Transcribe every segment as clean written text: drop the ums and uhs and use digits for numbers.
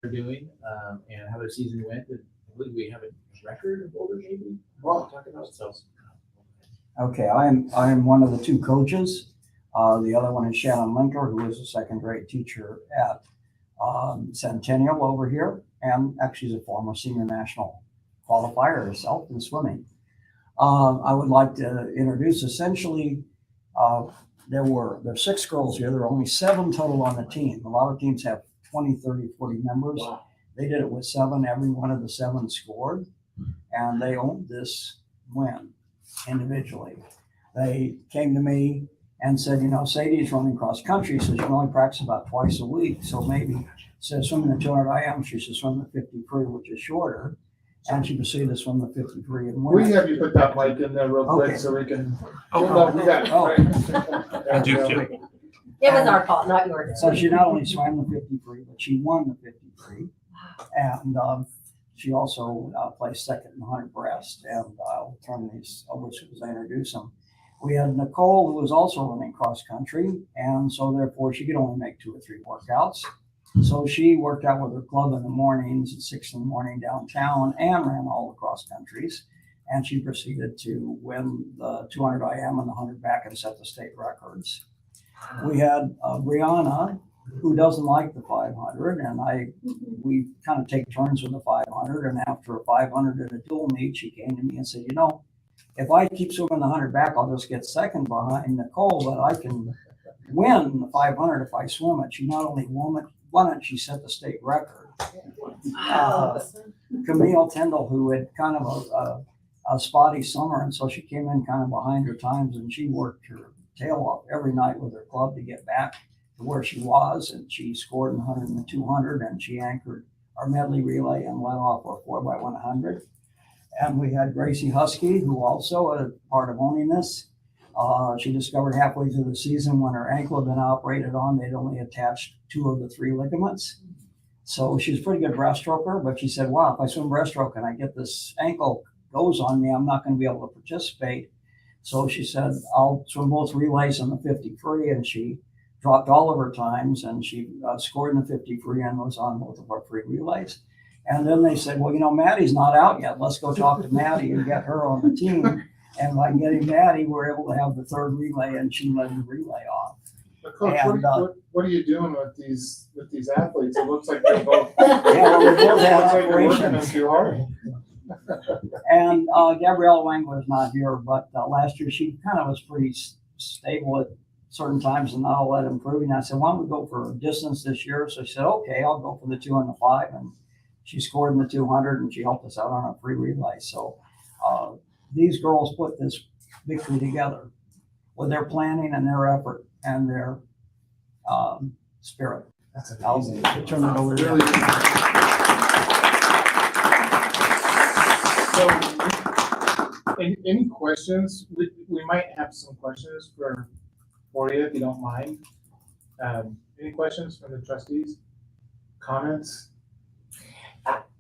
they're doing and how their season went. I believe we have a record of older maybe. Well, talk about so. Okay, I am one of the two coaches. The other one is Shannon Linker, who is a second grade teacher at Centennial over here, and actually is a former senior national qualifier herself in swimming. I would like to introduce essentially, there's 6 girls here. There are only 7 total on the team. A lot of teams have 20, 30, 40 members. Wow. They did it with 7. Every one of the 7 scored, and they owned this win individually. They came to me and said, Sadie's running cross country, so she can only practice about twice a week. So maybe instead of swimming the 200 IM, she should swim the 53, which is shorter. And she proceeded to swim the 53 and win. We have you put that mic in there real quick so we can. We got I do too. It was our fault, not yours. So she not only swam the 53, but she won the 53. And she also placed second in the 100 breast. And I'll turn these over as soon as I introduce them. We had Nicole, who was also running cross country. And so therefore she could only make 2 or 3 workouts. So she worked out with her club in the mornings at 6 in the morning downtown and ran all the cross countries. And she proceeded to win the 200 IM and the 100 back and set the state records. We had Brianna, who doesn't like the 500, and we kind of take turns with the 500. And after a 500 at a dual meet, she came to me and said, if I keep swimming the 100 back, I'll just get second behind Nicole, but I can win the 500 if I swim it. She not only won it, she set the state record. Camille Tyndall, who had kind of a spotty summer, and so she came in kind of behind her times, and she worked her tail off every night with her club to get back to where she was, and she scored in the 100 and the 200, and she anchored our medley relay and led off our 4x100. And we had Gracie Husky, who also a part of owning this. She discovered halfway through the season when her ankle had been operated on, they'd only attached 2 of the 3 ligaments. So she was a pretty good breaststroker, but she said, wow, if I swim breaststroke and I get this ankle goes on me, I'm not going to be able to participate. So she said, I'll swim both relays in the 53, and she dropped all of her times, and she scored in the 53 and was on both of our 3 relays. And then they said, well, Maddie's not out yet. Let's go talk to Maddie and get her on the team. And by getting Maddie, we're able to have the 3rd relay, and she led the relay off. But Coach, And, what are you doing with these athletes? It looks like they're both. Yeah, well, we both had looks like they're working them operations. too hard. And Gabrielle Wangler's not here, but last year she kind of was pretty stable at certain times and not all that improving. I said, why don't we go for distance this year? So she said, okay, I'll go for the 2 and the 5. And she scored in the 200, and she helped us out on a free relay. So these girls put this victory together with their planning and their effort and their spirit. That's I'll amazing. turn it over to Really. you. So, any questions? We might have some questions for you if you don't mind. Any questions from the trustees? Comments?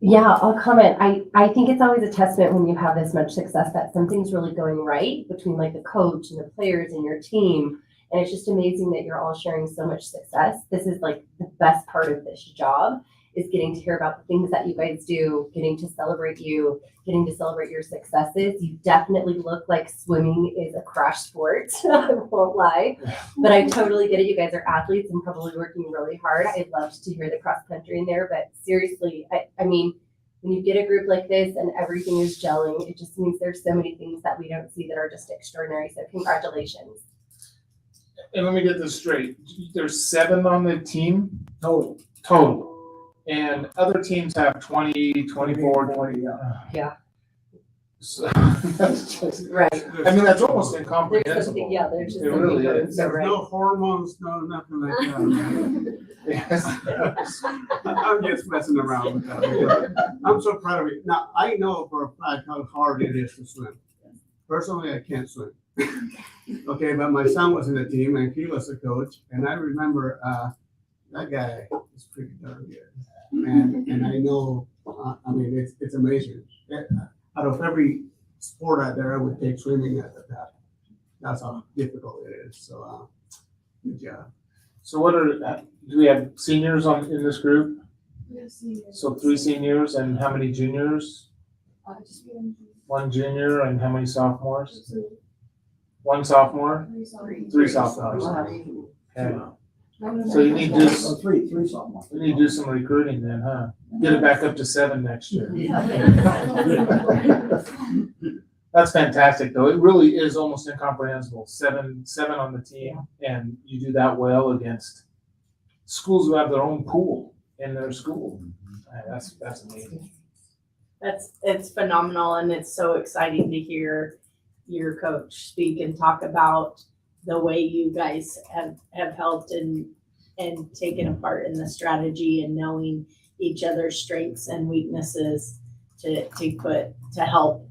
Yeah, I'll comment. I think it's always a testament when you have this much success that something's really going right between like the coach and the players and your team. And it's just amazing that you're all sharing so much success. This is like the best part of this job is getting to hear about the things that you guys do, getting to celebrate you, getting to celebrate your successes. You definitely look like swimming is a crash sport. I won't lie, but I totally get it. You guys are athletes and probably working really hard. I loved to hear the cross country in there, but seriously, I mean, when you get a group like this and everything is gelling, it just means there's so many things that we don't see that are just extraordinary. So congratulations. And let me get this straight. There's 7 on the team Total. total. And other teams have 20, 24, 20. Yeah. So, that's just, Right. I mean, that's almost There's incomprehensible. something, yeah, there's just It something really going is. so There's right. no hormones, no nothing like that. Yes. I'm just messing around with that. I'm so proud of you. Now, I know for a fact how hard it is to swim. Personally, I can't swim. Okay, but my son was in the team and he was the coach. And I remember that guy is pretty darn good. And I know, I mean, it's amazing. Out of every sport out there, I would take swimming at the top. That's how difficult it is. So, good job. So what are, do we have seniors in this group? So 3 seniors and how many juniors? Just one. 1 junior and how many sophomores? 1 sophomore, 3 sophomores. Okay. So you need to So three sophomores. we need to do some recruiting then, huh? Get it back up to 7 next year. That's fantastic, though. It really is almost incomprehensible. Seven on the team, and you do that well against schools who have their own pool in their school. That's amazing. It's phenomenal, and it's so exciting to hear your coach speak and talk about the way you guys have helped and taken a part in the strategy and knowing each other's strengths and weaknesses to help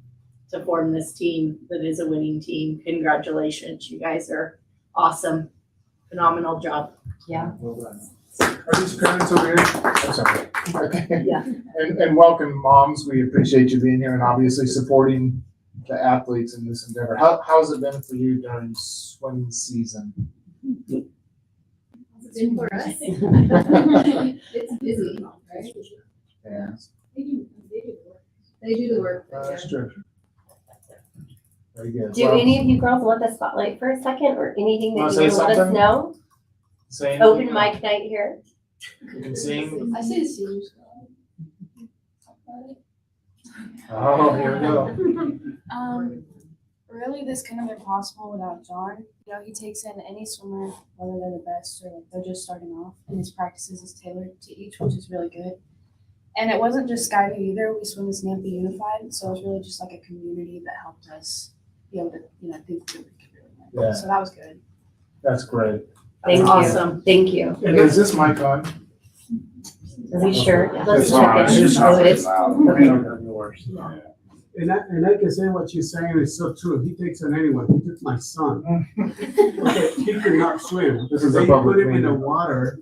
to form this team that is a winning team. Congratulations, you guys are awesome. Phenomenal job. Well done. Are these parents over here? I'm sorry. Okay. Yeah. And welcome, moms. We appreciate you being here and obviously supporting the athletes in this endeavor. How's it been for you during swim season? It's been for us. It's busy, right? Yeah. They do the work. They do the work. but That's true. Very good. Do any of you girls want the spotlight for a second or anything Wanna that you say want to let us something? know? Say Open anything? mic night here. You can sing. I say the seniors. Talk about it. Oh, here we go. Really, this couldn't have been possible without John. You know, he takes in any swimmer, whether they're the best or like they're just starting off, and his practices is tailored to each, which is really good. And it wasn't just Skyview either. We swim as Nampa Unified, so it was really just like a community that helped us be able to, you know, think that we could really win. Yeah. So that was good. That's great. Thank you. Awesome. Thank you. And is this mic on? Are we sure? Let's It's check on. it. It's Oh, it is. Okay. And I can say what she's saying is so true. He takes on anyone. He took my son. Okay, he could not swim. This is a They public put him in the meeting. water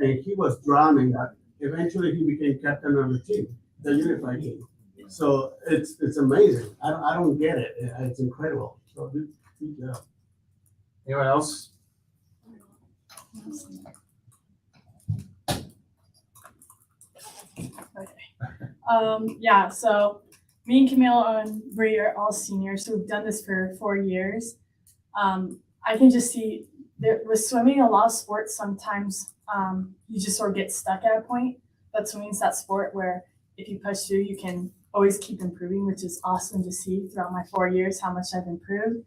and he was drowning. Eventually he became captain of the team, the unified team. So it's amazing. I don't get it. It's incredible. So good job. Anyone else? Yeah, so me and Camille and Bree are all seniors, so we've done this for 4 years. I can just see that with swimming, a lot of sports, sometimes you just sort of get stuck at a point, but swimming's that sport where if you push through, you can always keep improving, which is awesome to see throughout my 4 years, how much I've improved.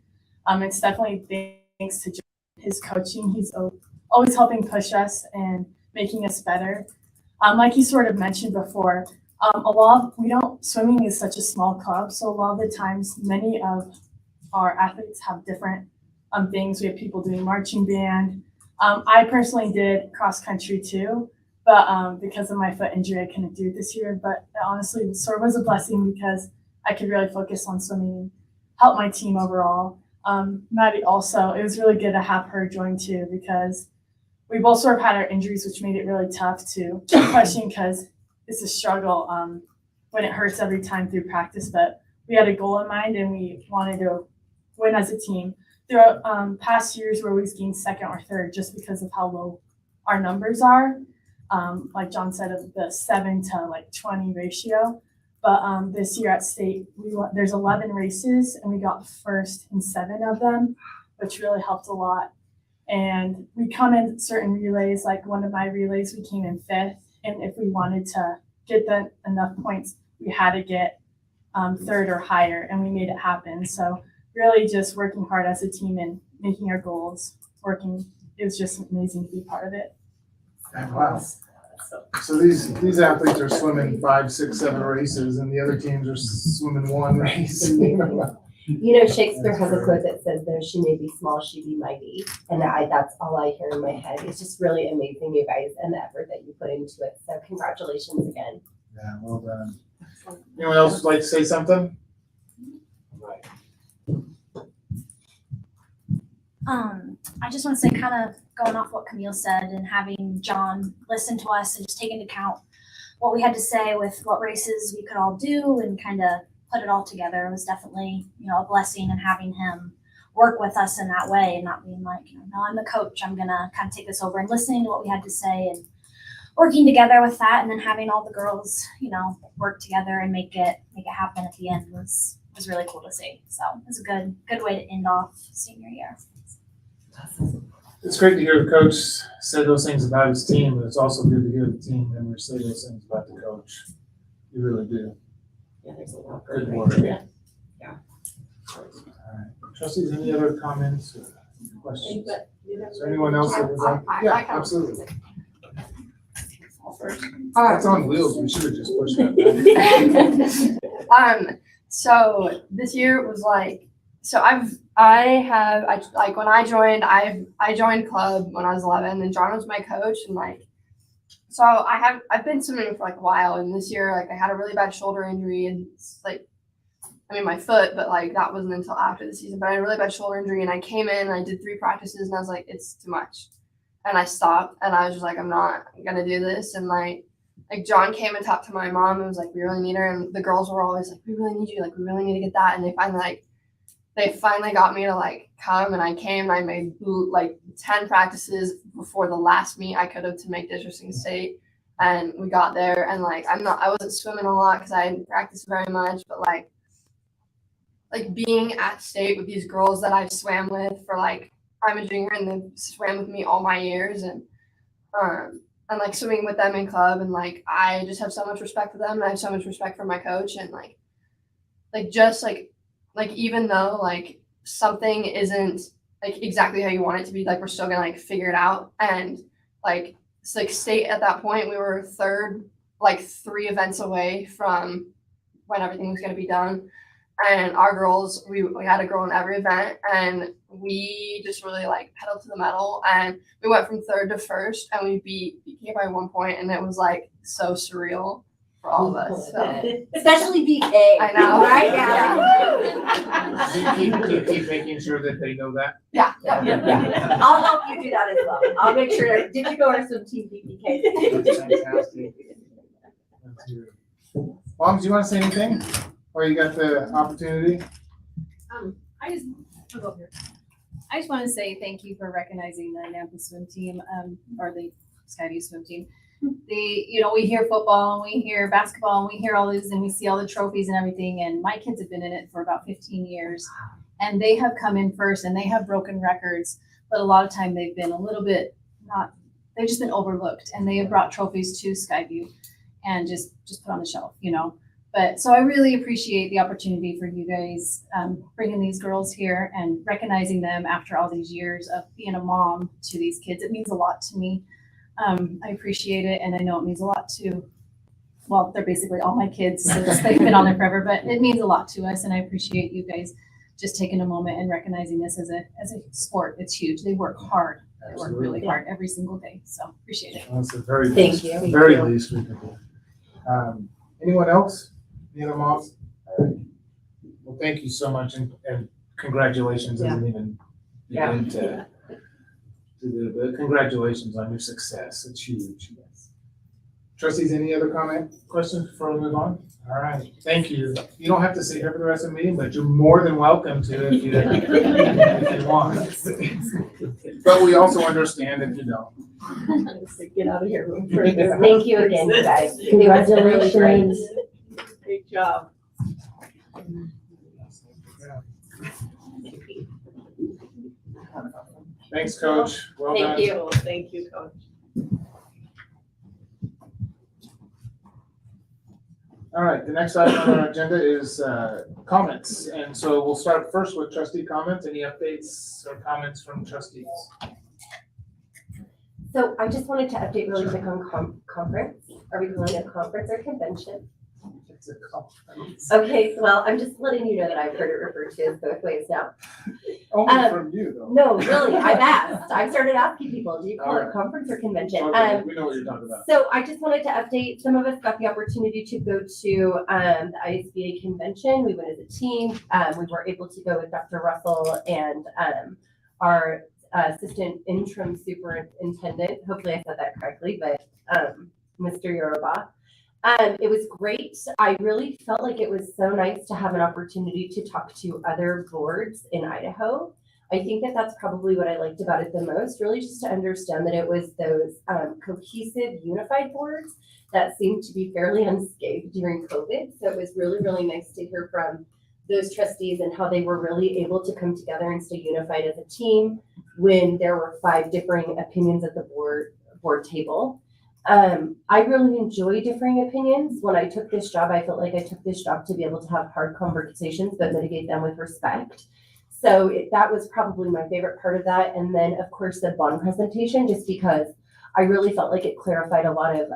It's definitely thanks to his coaching. He's always helping push us and making us better. Like you sort of mentioned before, swimming is such a small club, so a lot of the times, many of our athletes have different things. We have people doing marching band. I personally did cross country too, but because of my foot injury, I couldn't do it this year. But honestly, it sort of was a blessing because I could really focus on swimming and help my team overall. Maddie also, it was really good to have her join too because we both sort of had our injuries, which made it really tough to keep pushing because it's a struggle when it hurts every time through practice. But we had a goal in mind and we wanted to win as a team. Throughout past years, we always gained second or third just because of how low our numbers are. Like John said, of the 7 to 20 ratio. But this year at state, there's 11 races and we got first in 7 of them, which really helped a lot. And we come in certain relays, like one of my relays, we came in 5th. And if we wanted to get enough points, we had to get 3rd or higher, and we made it happen. So really just working hard as a team and making our goals working. It was just amazing to be part of it. Wow. So these athletes are swimming 5, 6, 7 races, and the other teams are swimming 1 race. You know, Shakespeare has a quote that says, "Though she may be small, she be mighty." And that's all I hear in my head. It's just really amazing, you guys, and the effort that you put into it. So congratulations again. Yeah, well done. Anyone else like to say something? Right. I just want to say, kind of going off what Camille said and having John listen to us and just take into account what we had to say with what races we could all do and kind of put it all together. It was definitely, a blessing, and having him work with us in that way and not being like, no, I'm the coach, I'm going to kind of take this over, and listening to what we had to say and working together with that, and then having all the girls, work together and make it happen at the end was really cool to see. So it was a good way to end off senior year. It's great to hear the coach say those things about his team, but it's also good to hear the team members say those things about the coach. You really do. Yeah, there's a lot. Good work. Yeah. All right. Trustees, any other comments or questions? Is there anyone else that would like? Yeah, absolutely. It's on wheels. We should have just pushed that. So this year was like, so when I joined club when I was 11, and John was my coach, and so I've been swimming for like a while, and this year I had a really bad shoulder injury, and my foot, but that wasn't until after the season. But I had a really bad shoulder injury, and I came in and I did 3 practices, and I was like, it's too much, and I stopped, and I was just like, I'm not gonna do this, and John came and talked to my mom and was like, we really need her, and the girls were always like, we really need you, we really need to get that, and they finally got me to come, and I came and I made 10 practices before the last meet I could have to make districting state, and we got there, and I wasn't swimming a lot because I didn't practice very much, but being at state with these girls that I've swam with for I'm a junior, and they swam with me all my years, and swimming with them in club, and I just have so much respect for them, and I have so much respect for my coach, and even though something isn't exactly how you want it to be, we're still gonna figure it out, and state at that point we were third 3 events away from when everything was gonna be done, and our girls, we had a girl in every event, and we just really pedaled to the metal, and we went from third to first, and we beat BK by 1 point, and it was so surreal for all of us. So. Especially BK. I know, right? Do you keep making sure that they know that? Yeah. I'll help you do that as well. I'll make sure. Did you go to some team BK? Fantastic. Mom, do you want to say anything? Or you got the opportunity? I just want to say thank you for recognizing the Nampa swim team, or the Skyview swim team. We hear football and we hear basketball and we hear all these and we see all the trophies and everything. And my kids have been in it for about 15 years, and they have come in first and they have broken records. But a lot of time they've been a little bit they've just been overlooked, and they have brought trophies to Skyview and just put on the shelf, But so I really appreciate the opportunity for you guys bringing these girls here and recognizing them after all these years of being a mom to these kids. It means a lot to me. I appreciate it, and I know it means a lot to, well, they're basically all my kids since they've been on there forever, but it means a lot to us, and I appreciate you guys just taking a moment and recognizing this as a sport. It's huge. They work hard. They work really hard every single day, so appreciate it. That's the very Thank least, you. very least we can do. Anyone else? Any other moms? Well, thank you so much, and congratulations. Doesn't even begin to do, but congratulations on your success. It's huge. Trustees, any other questions before we move on? All right, thank you. You don't have to sit here for the rest of the meeting, but you're more than welcome to if you want. But we also understand if you don't. Get out of here. Thank you again, you guys. Congratulations. Great job. Thanks, Coach. Well done. Thank you, Coach. All right, the next item on our agenda is comments. And so we'll start first with trustee comments. Any updates or comments from trustees? So I just wanted to update really quick on conference. Are we calling it a conference or convention? It's a conference. Okay, well, I'm just letting you know that I've heard it referred to as both ways now. Only from you, though. No, really, I've asked. I've started asking people, do you call it conference or convention? Okay, we know what you're talking about. So I just wanted to update, some of us got the opportunity to go to the ISBA convention. We went as a team. We were able to go with Dr. Russell and our assistant interim superintendent. Hopefully I said that correctly, but Mr. Yoruba. It was great. I really felt like it was so nice to have an opportunity to talk to other boards in Idaho. I think that that's probably what I liked about it the most, really just to understand that it was those cohesive, unified boards that seemed to be fairly unscathed during COVID. So it was really, really nice to hear from those trustees and how they were really able to come together and stay unified as a team when there were 5 differing opinions at the board table. I really enjoy differing opinions. When I took this job, I felt like I took this job to be able to have hard conversations, but mitigate them with respect. So that was probably my favorite part of that. And then, of course, the bond presentation, just because I really felt like it clarified a lot of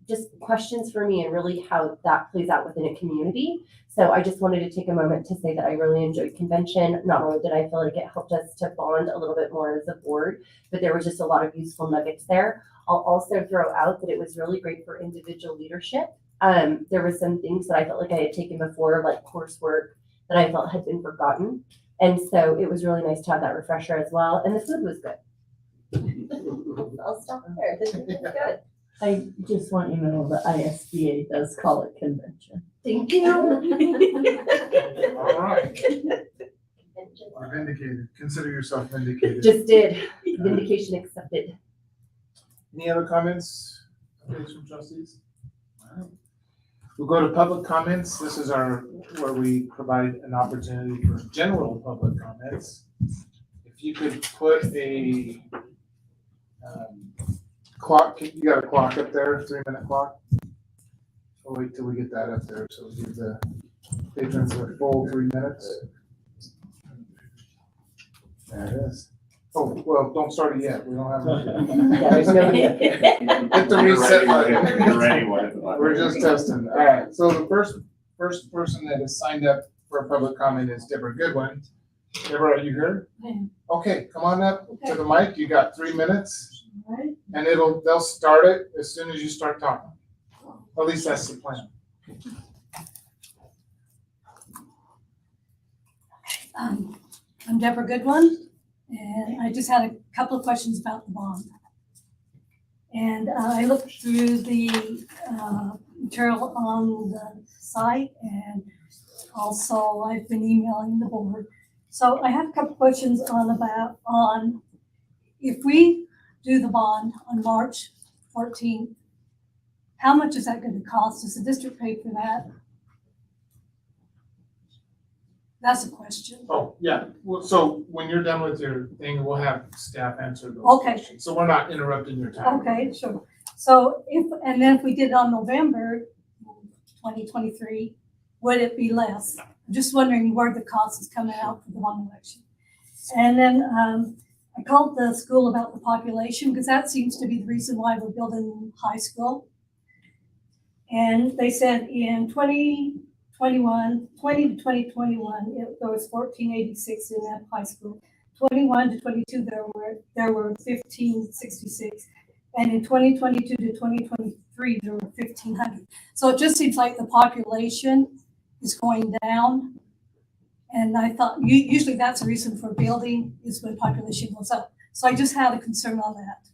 just questions for me and really how that plays out within a community. So I just wanted to take a moment to say that I really enjoyed convention. Not only did I feel like it helped us to bond a little bit more as a board, but there was just a lot of useful nuggets there. I'll also throw out that it was really great for individual leadership. There were some things that I felt like I had taken before, like coursework that I felt had been forgotten. And so it was really nice to have that refresher as well. And the food was good. I'll stop there. The food was good. I just want you to know the ISBA does call it convention. Thank you. All right. You're vindicated. Consider yourself vindicated. Just did. Vindication accepted. Any other comments from trustees? All right. We'll go to public comments. This is where we provide an opportunity for general public comments. If you could put a clock, you got a clock up there, 3-minute clock? I'll wait till we get that up there, so we give the patrons a full 3 minutes. There it is. Oh, well, don't start it yet. We don't have. Hit the reset button. We're just testing. All right. So the first person that has signed up for a public comment is Deborah Goodwin. Deborah, are you here? Okay, come on up to the mic. You got 3 minutes, and they'll start it as soon as you start talking. At least that's the plan. I'm Deborah Goodwin. And I just had a couple of questions about the bond. And I looked through the material on the site, and also I've been emailing the board. So I have a couple of questions on if we do the bond on March 14th, how much is that going to cost? Does the district pay for that? That's a question. Oh, yeah. Well, so when you're done with your thing, we'll have staff answer those Okay. questions. So we're not interrupting your time. Okay, sure. So if we did it on November 2023, would it be less? I'm just wondering where the cost is coming out for the one election. And then I called the school about the population because that seems to be the reason why we're building high school. And they said in 20 to 2021, there was 1486 in that high school. 21 to 22, there were 1566. And in 2022 to 2023, there were 1,500. So it just seems like the population is going down. And I thought, usually that's a reason for building is when population goes up. So I just had a concern on that.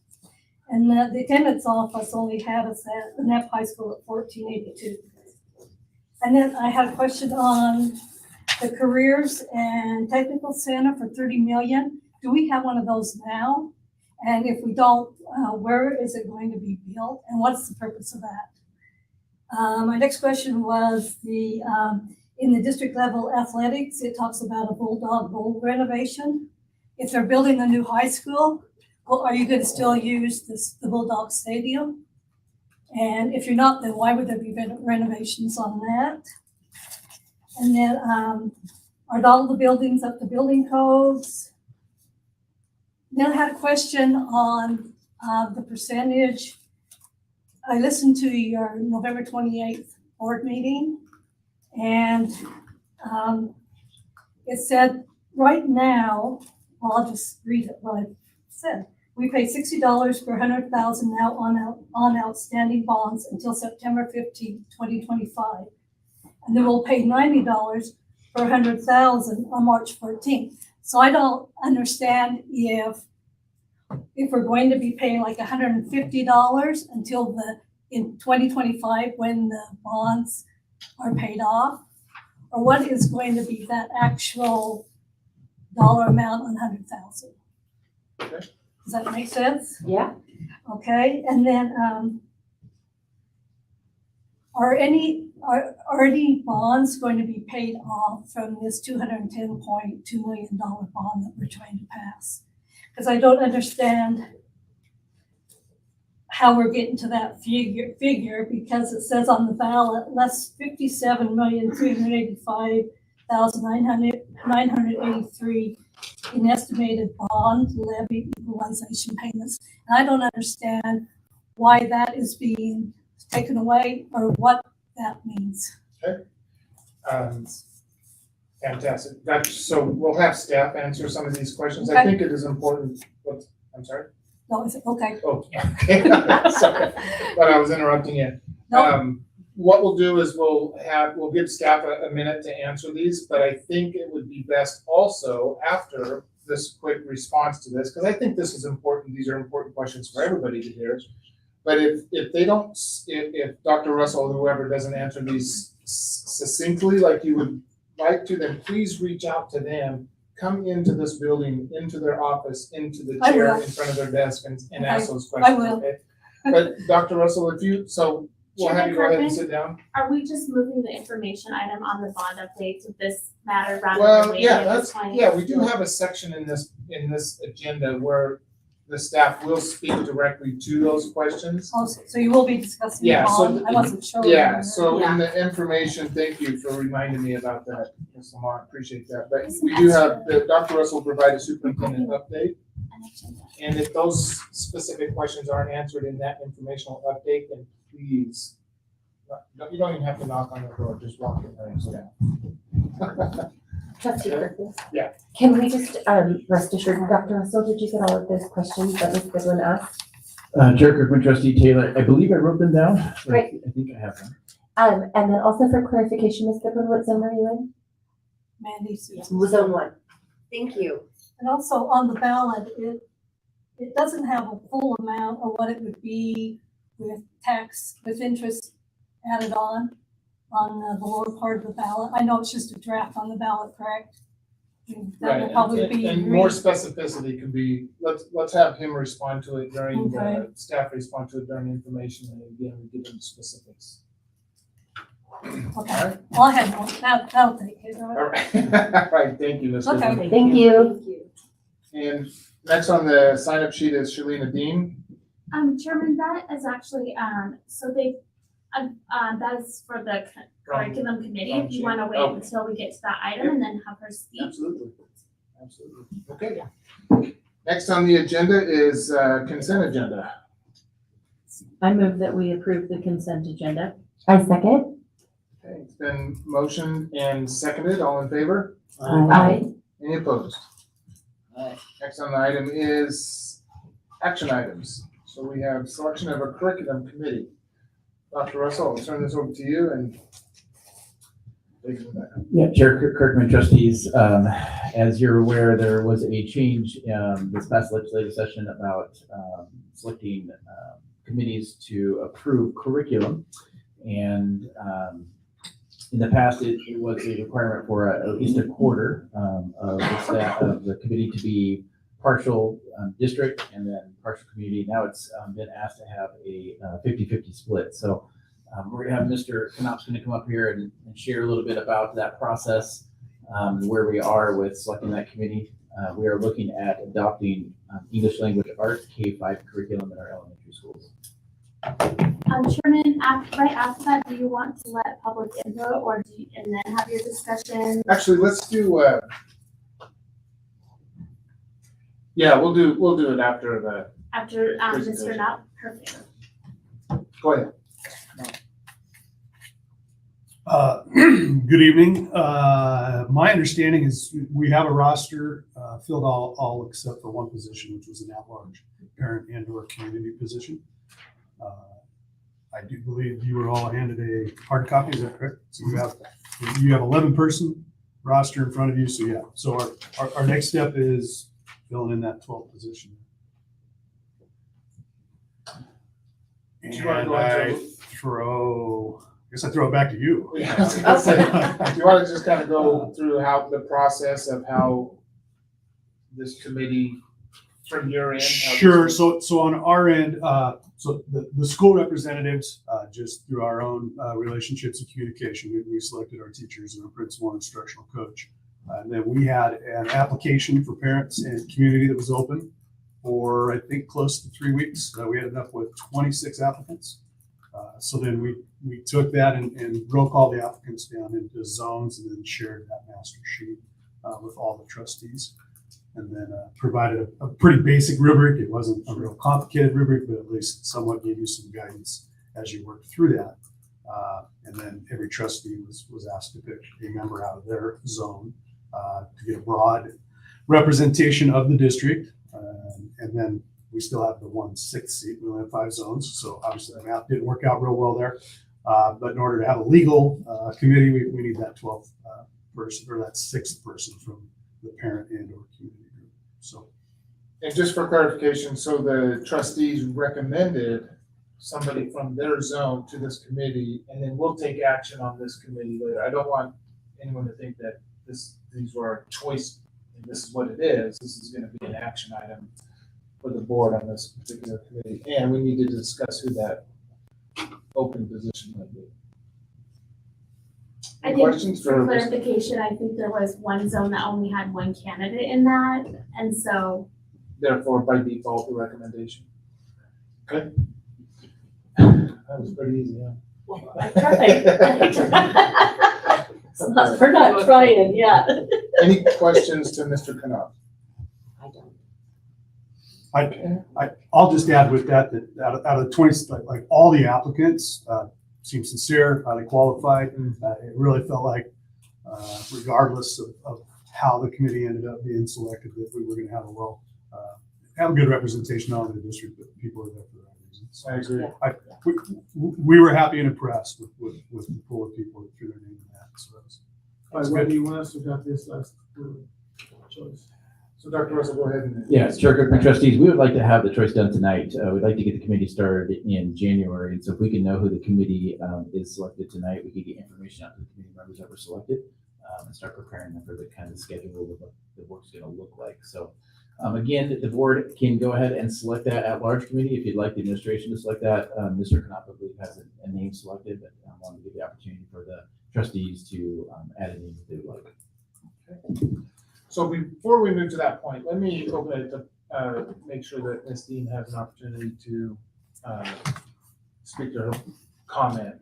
And the attendance office only had us at the Nampa High School at 1482. And then I had a question on the Careers and Technical Center for $30 million. Do we have one of those now? And if we don't, where is it going to be built? And what's the purpose of that? My next question was in the district level athletics, it talks about a Bulldog Bowl renovation. If they're building a new high school, well, are you going to still use the Bulldog Stadium? And if you're not, then why would there be renovations on that? And then are all the buildings up to building codes? Then I had a question on the percentage. I listened to your November 28th board meeting, and it said right now, well, I'll just read it what I said. We pay $60 per 100,000 now on outstanding bonds until September 15th, 2025. And then we'll pay $90 per 100,000 on March 14th. So I don't understand if we're going to be paying like $150 until in 2025 when the bonds are paid off, or what is going to be that actual dollar amount on 100,000. Okay. Does that make sense? Yeah. Okay, and then, are any bonds going to be paid off from this $210.2 million bond that we're trying to pass? Because I don't understand how we're getting to that figure because it says on the ballot, less 57,385,983 in estimated bond levy equalization payments. And I don't understand why that is being taken away or what that means. Fantastic. So we'll have staff answer some of these questions. I Okay. think it is important. I'm sorry. No, is it, okay, Oh, okay. Sorry, but I was interrupting you. no, What we'll do is we'll give staff a minute to answer these, but I think it would be best also after this quick response to this, because I think this is important. These are important questions for everybody to hear. But if they don't, if Dr. Russell or whoever doesn't answer these succinctly like you would like to, then please reach out to them. Come into this building, into their office, into the I chair will. in front of their desk and Okay, ask those questions. will. Okay? But Dr. Russell, we'll have you go ahead and sit down. Are we just moving the information item on the bond update to this matter rather than Well, waiting yeah, at this point? we do have a section in this agenda where the staff will speak directly to those questions. oh, so you will be discussing the Yeah, so bond, I wasn't sure. Yeah, so in the information, thank you for reminding me about that, Ms. Lamar, I appreciate that. But we do have, Dr. Russell will provide a superintendent update. And if those specific questions aren't answered in that informational update, then please, you don't even have to knock on the door, just walk in there and sit down. Trustee Griffiths? Yeah. Can we just, rest assured, Dr. Russell, did you get all of those questions that Ms. Goodwin asked? Chair Kirkman, Trustee Taylor, I believe I wrote them down. Great. I think I have them. And then also for clarification, Ms. Goodwin, what zone are you in? Mandy, Zone 1. Thank you. and also on the ballot, it doesn't have a full amount of what it would be with tax, with interest added on the lower part of the ballot. I know it's just a draft on the ballot, correct? That will Right, probably be. and more specificity could be, let's have him respond to it during, Okay. staff respond to it during information, and again, we give him specifics. Okay, well, I had one, that'll take it, all All right? right, all right, thank you, Ms. Okay. Goodwin. Thank you. And next on the sign-up sheet is Shalina Dean. Chairman, that is actually, so they, that is for the curriculum committee. If you want to wait Oh. until we get to that item and then have her speak. Absolutely. Okay. Next on the agenda is consent agenda. I move that we approve the consent agenda. I second. Okay, it's been motioned and seconded. All in favor? Aye. Any opposed? Next on the item is action items. So we have selection of a curriculum committee. Dr. Russell, I'll turn this over to you and take it back. Yeah, Chair Kirkman, Trustees, as you're aware, there was a change this past legislative session about selecting committees to approve curriculum. And in the past, it was a requirement for at least a quarter of the staff of the committee to be partial district and then partial community. Now it's been asked to have a 50-50 split. So we're gonna have Mr. Knopf's gonna come up here and share a little bit about that process, where we are with selecting that committee. We are looking at adopting English language arts K-5 curriculum in our elementary schools. Chairman, right after that, do you want to let public input or and then have your discussion? Actually, let's do, yeah, we'll do it after the, After Mr. Presentation. Knapp? Perfect. go ahead. Good evening. My understanding is we have a roster filled all except for one position, which was an at-large parent and/or community position. I do believe you were all handed a hard copy. Is that correct? So you have 11-person roster in front of you. So yeah. So our next step is filling in that 12th position. Do you wanna And go I guess I throw it back to you. Yeah, I was gonna say, do you want to just kind of go through how the process of how this committee from your end? Sure. So on our end, so the school representatives, just through our own relationships and communication, we selected our teachers and our principal and instructional coach. And then we had an application for parents and community that was open for, I think, close to 3 weeks. We ended up with 26 applicants. So then we took that and broke all the applicants down into zones and then shared that master sheet with all the trustees. And then provided a pretty basic rubric. It wasn't a real complicated rubric, but at least somewhat gave you some guidance as you worked through that. And then every trustee was asked to pick a member out of their zone to get a broad representation of the district. And then we still have the 1/6 seat. We only have 5 zones, so obviously the math didn't work out real well there. But in order to have a legal committee, we need that 12th person, or that 6th person from the parent and or community group. So, And just for clarification, so the trustees recommended somebody from their zone to this committee, and then we'll take action on this committee later. I don't want anyone to think that these were our choice, and this is what it is. This is gonna be an action item for the board on this particular committee, and we need to discuss who that open position might be. I Any think questions for clarification, I think there was one zone that only had one candidate in that, and so. Therefore, by default, the recommendation. Okay. That was pretty easy, huh? We're not trying yet. Any questions to Mr. Knopf? I'll just add with that out of the 20, like all the applicants seem sincere, highly qualified. It really felt like, regardless of how the committee ended up being selected, that we were going to have a good representation on the district, but people are there for the right reasons. I agree. We were happy and impressed with the pool of people that threw their name in that. So that's Why good. do you want us to have this last choice? So Dr. Russell, go ahead and. Yeah, Chair Cook and trustees, we would like to have the choice done tonight. We'd like to get the committee started in January. And so if we can know who the committee is selected tonight, we can get information out to the committee members that were selected and start preparing them for the kind of schedule of what the work's going to look like. So again, the board can go ahead and select that at-large committee if you'd like the administration to select that. Mr. Knopf, I believe, has a name selected, but I wanted to give the opportunity for the trustees to add a name if they would like. Okay. So before we move to that point, let me open it to make sure that Ms. Dean has an opportunity to speak to her comment.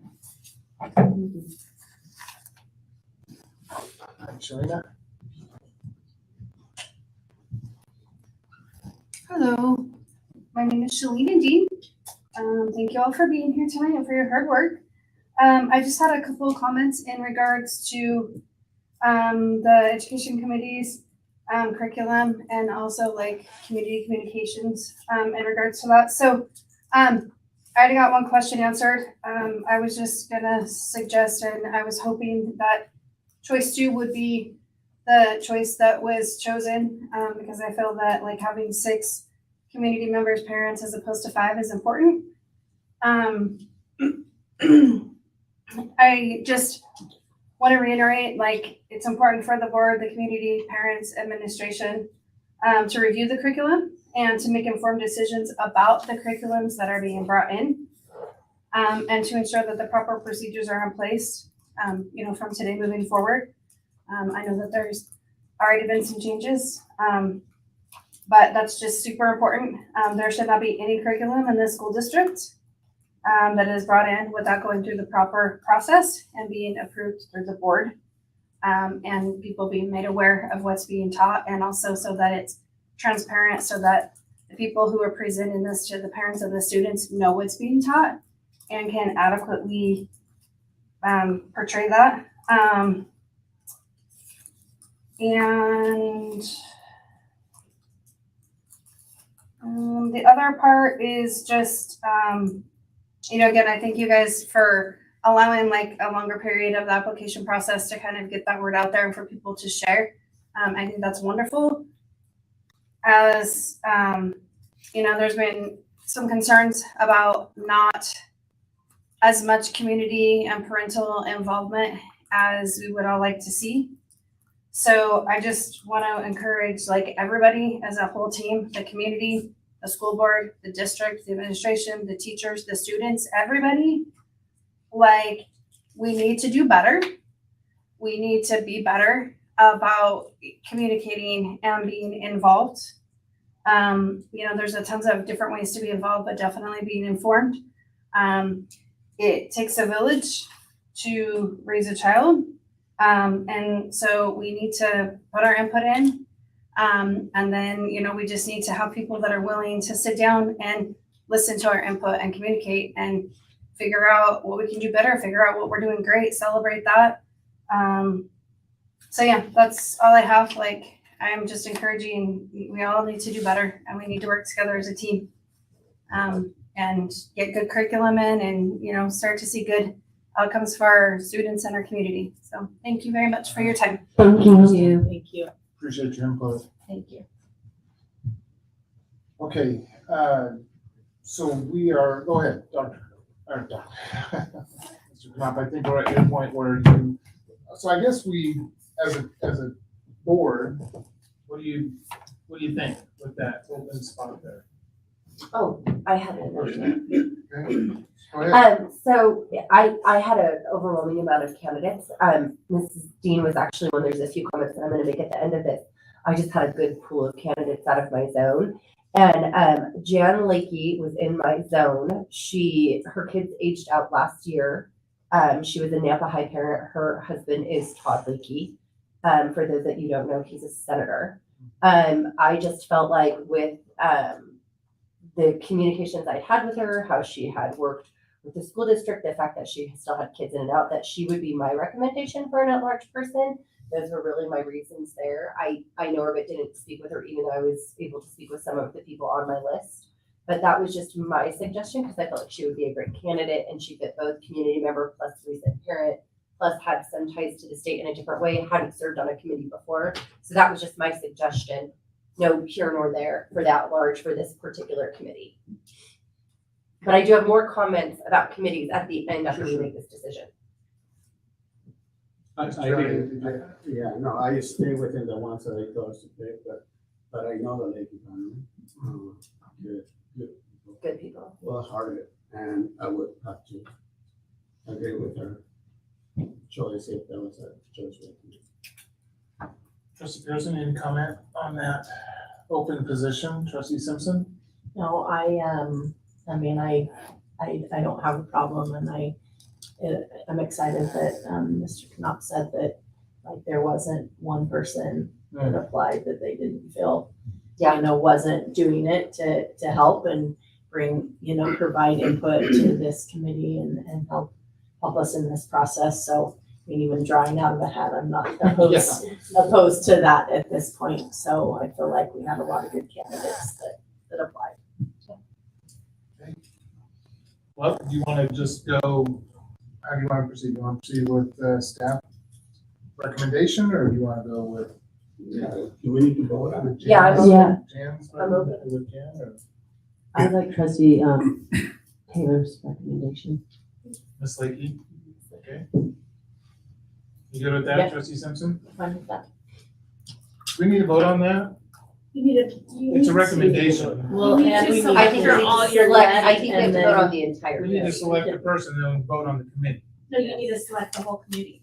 Shalina? Hello, my name is Shalina Dean. Thank you all for being here tonight and for your hard work. I just had a couple of comments in regards to the education committee's curriculum and also like community communications in regards to that. So I already got one question answered. I was just gonna suggest, and I was hoping that choice 2 would be the choice that was chosen because I feel that like having 6 community members, parents, as opposed to 5 is important. I just want to reiterate, like, it's important for the board, the community, parents, administration to review the curriculum and to make informed decisions about the curriculums that are being brought in and to ensure that the proper procedures are in place, from today moving forward. I know that there's already been some changes, but that's just super important. There should not be any curriculum in this school district that is brought in without going through the proper process and being approved through the board, and people being made aware of what's being taught, and also so that it's transparent so that the people who are presenting this to the parents of the students know what's being taught and can adequately portray that. And the other part is just, again, I thank you guys for allowing like a longer period of the application process to kind of get that word out there and for people to share. I think that's wonderful. As, there's been some concerns about not as much community and parental involvement as we would all like to see. So I just want to encourage like everybody as a whole team, the community, the school board, the district, the administration, the teachers, the students, everybody, like we need to do better. We need to be better about communicating and being involved. There's a tons of different ways to be involved, but definitely being informed. It takes a village to raise a child. And so we need to put our input in. And then, we just need to have people that are willing to sit down and listen to our input and communicate and figure out what we can do better, figure out what we're doing great, celebrate that. So yeah, that's all I have. Like, I'm just encouraging, we all need to do better and we need to work together as a team. And get good curriculum in and, start to see good outcomes for our students and our community. So thank you very much for your time. Thank you. Thank you. Appreciate your input. Thank you. Okay, so we are, go ahead, Dr. Mr. Knopf, I think we're at your point where so I guess we, as a board, what do you think with that open spot there? Oh, I had an emotion. Okay, go ahead. So I had an overwhelming amount of candidates. Mrs. Dean was actually one. There's a few comments that I'm going to make at the end of this. I just had a good pool of candidates out of my zone. And Jan Lakey was in my zone. Her kids aged out last year. She was a Nampa High parent. Her husband is Todd Lakey. For those that you don't know, he's a senator. I just felt like with the communications I had with her, how she had worked with the school district, the fact that she still had kids in and out, that she would be my recommendation for an at-large person. Those were really my reasons there. I know her, but didn't speak with her, even though I was able to speak with some of the people on my list. But that was just my suggestion because I felt like she would be a great candidate and she fit both community member plus recent parent, plus had some ties to the state in a different way, hadn't served on a committee before. So that was just my suggestion. No here nor there for that large for this particular committee. But I do have more comments about committees at the end after we make this decision. I stay within the ones that I chose to pick, but I know the Lake Economy. Good people. Well hearted, and I would have to agree with her choice if there was a choice with me. Trustee Pearson, any comment on that open position? Trustee Simpson? No, I don't have a problem, and I'm excited that Mr. Knopf said that like there wasn't one person that applied that they didn't feel, wasn't doing it to help and bring, provide input to this committee and help us in this process. So even drawing out of a hat, I'm not opposed to that at this point. So I feel like we have a lot of good candidates that applied. Okay. Well, do you want to just go, how do you want to proceed? Do you want to proceed with staff recommendation or do you want to go with? Do we need to vote on it? Jan's I'm open. with Jan or I like Trustee Taylor's recommendation. Ms. Lakey? Okay. You good with that, Yeah. Trustee Simpson? Fine with that. Do we need to vote on that? It's a recommendation. Well, You need and to we select need I think to we all need to your select, left I think we have and to then- vote on the entire We need to list. select a person and then vote on the committee. No, you need to select the whole committee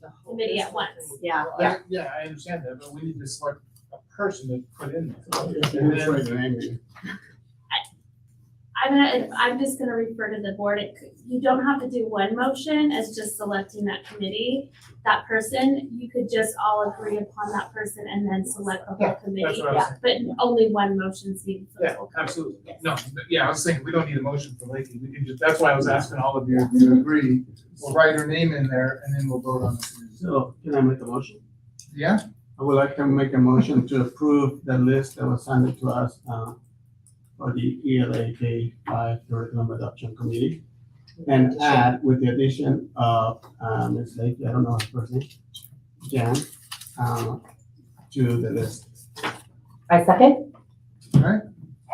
at once. Yeah. Yeah, I understand that, but we need to select a person to put in there. Who's the name? I'm just gonna refer to the board. You don't have to do one motion as just selecting that committee, that person. You could just all agree upon that person and then select the whole That's committee. what I was saying. But only one motion's needed for the Yeah, whole. absolutely. No, I was saying, we don't need a motion for Lakey. We can just, that's why I was asking all of you to agree. We'll write her name in there and then we'll vote on the committee. So can I make a motion? Yeah? I would like to make a motion to approve the list that was handed to us for the ELA K-5 Curriculum Adoption Committee. And add with the addition of Ms. Lakey, I don't know her first name, Jan, to the list. I second. All right.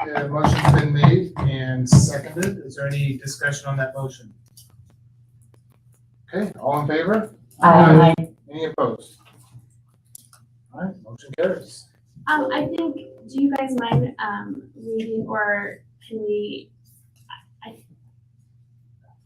Yeah, motion's been made and seconded. Is there any discussion on that motion? Okay, all in favor? Aye. Any opposed? All right, motion carries. I think, do you guys mind, reading, or can we,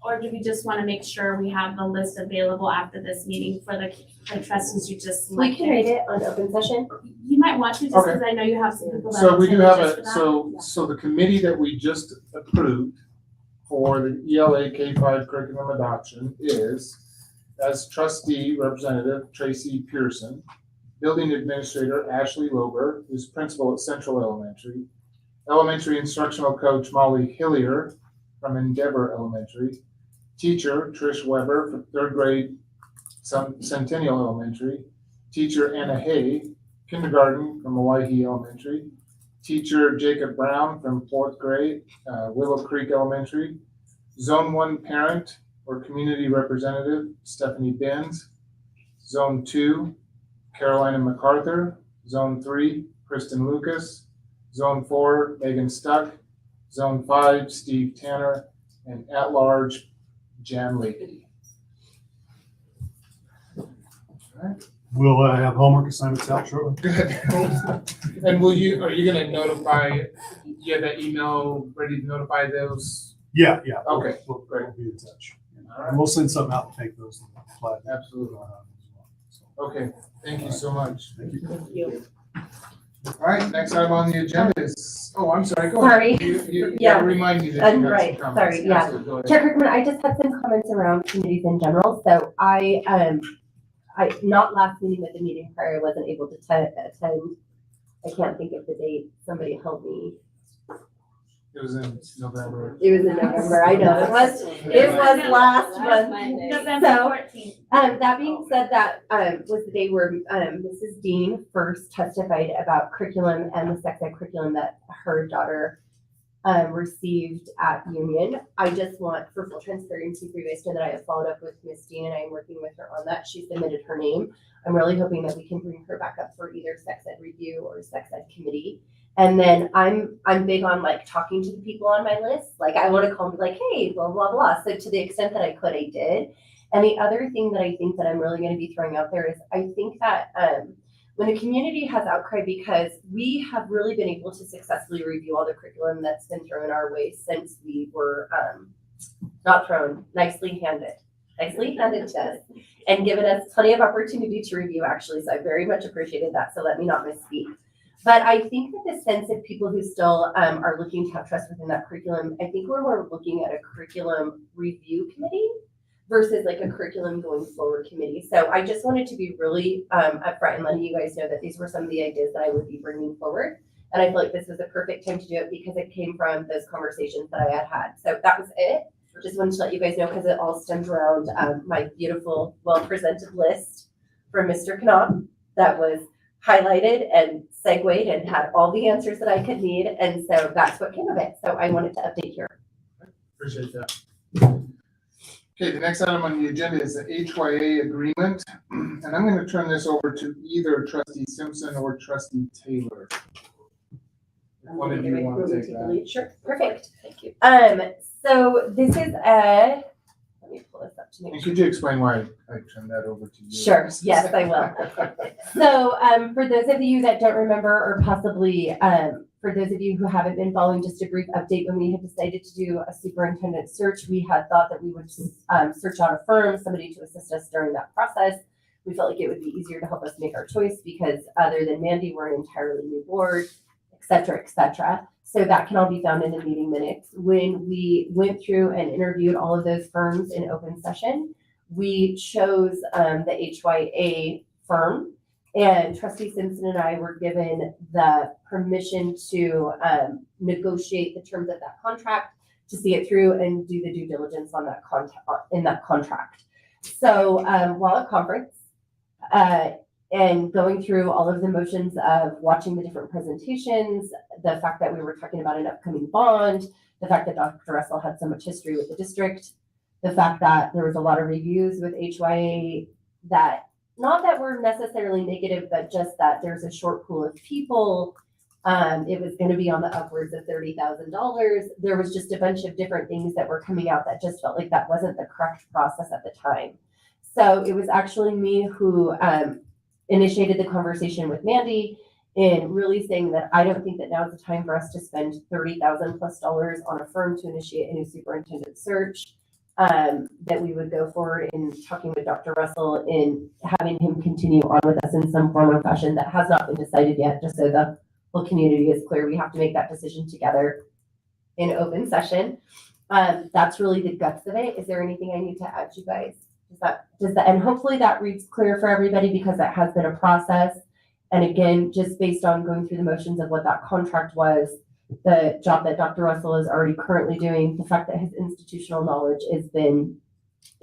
or do we just want to make sure we have the list available after this meeting for the trustees you just We can read selected? it on open session. You might want to, just Okay. because I know you have some people that. So we do have attended just a, for that. so the committee that we just approved for the ELA K-5 curriculum adoption is, as trustee representative, Tracy Pearson, building administrator, Ashley Lober, who's principal at Central Elementary, elementary instructional coach, Molly Hillier from Endeavor Elementary, teacher, Trish Weber from third grade, Centennial Elementary, teacher, Anna Hay, kindergarten from Hawaii Elementary, teacher Jacob Brown from fourth grade, Willow Creek Elementary, Zone 1 parent or community representative, Stephanie Benz, Zone 2, Carolina MacArthur, Zone 3, Kristen Lucas, Zone 4, Megan Stuck, Zone 5, Steve Tanner, and at-large, Jan Lady. We'll have homework assignments out shortly. Good. And are you gonna notify, you have that email ready to notify those? Yeah. Okay, We'll be in touch. All right. And we'll send something out to take those. Flag. Absolutely. As well. So, Okay, thank you so much. thank you. Thank you. All right, next item on the agenda is, oh, I'm sorry, go ahead. Sorry. You Yeah. gotta remind me that you got Right, some comments. sorry, yeah. Absolutely, go ahead. Chair Kirkman, I just had some comments around committees in general. So I not last meeting, but the meeting prior, I wasn't able to attend. I can't think of the date. Somebody help me. It was in November. It was in November. I know it was last month. November So, 14th. That being said, that was the day where Mrs. Dean first testified about curriculum and the sex ed curriculum that her daughter received at Union. I just want, for full transparency for you guys, to know that I have followed up with Miss Dean and I am working with her on that. She submitted her name. I'm really hoping that we can bring her back up for either sex ed review or sex ed committee. And then I'm big on like talking to the people on my list. Like I want to call them like, hey, blah, blah, blah. So to the extent that I could, I did. And the other thing that I think that I'm really going to be throwing out there is I think that when the community has outcry, because we have really been able to successfully review all the curriculum that's been thrown our way since we were not thrown, nicely handed to us and given us plenty of opportunity to review actually. So I very much appreciated that. So let me not misspeak. But I think that the sense of people who still are looking to have trust within that curriculum, I think we're more looking at a curriculum review committee versus like a curriculum going forward committee. So I just wanted to be really upfront and letting you guys know that these were some of the ideas that I would be bringing forward. And I feel like this was a perfect time to do it because it came from those conversations that I had had. So that was it. Just wanted to let you guys know because it all stemmed around my beautiful, well-presented list from Mr. Knopf that was highlighted and segued and had all the answers that I could need. And so that's what came of it. So I wanted to update here. Appreciate that. Okay, the next item on the agenda is the HYA agreement. And I'm going to turn this over to either Trustee Simpson or Trustee Taylor. If one of you want to take that. Sure, perfect. Thank you. So this is a, let me pull this up to make And sure. could you explain why I turned that over to you? Sure, yes, I will. So for those of you that don't remember, or possibly for those of you who haven't been following, just a brief update, when we had decided to do a superintendent search, we had thought that we would search out a firm, somebody to assist us during that process. We felt like it would be easier to help us make our choice because other than Mandy, we're an entirely new board, et cetera, et cetera. So that can all be found in the meeting minutes. When we went through and interviewed all of those firms in open session, we chose the HYA firm, and Trustee Simpson and I were given the permission to negotiate the terms of that contract, to see it through and do the due diligence on that contract. So while at conference and going through all of the motions of watching the different presentations, the fact that we were talking about an upcoming bond, the fact that Dr. Russell had so much history with the district, the fact that there was a lot of reviews with HYA that, not that were necessarily negative, but just that there's a short pool of people. It was going to be on the upwards of $30,000. There was just a bunch of different things that were coming out that just felt like that wasn't the correct process at the time. So it was actually me who initiated the conversation with Mandy in really saying that I don't think that now is the time for us to spend $30,000+ on a firm to initiate a new superintendent search. That we would go forward in talking with Dr. Russell in having him continue on with us in some form or fashion. That has not been decided yet, just so the whole community is clear. We have to make that decision together in open session. That's really the guts of it. Is there anything I need to add, you guys? Does that, and hopefully that reads clear for everybody, because that has been a process. And again, just based on going through the motions of what that contract was, the job that Dr. Russell is already currently doing, the fact that his institutional knowledge has been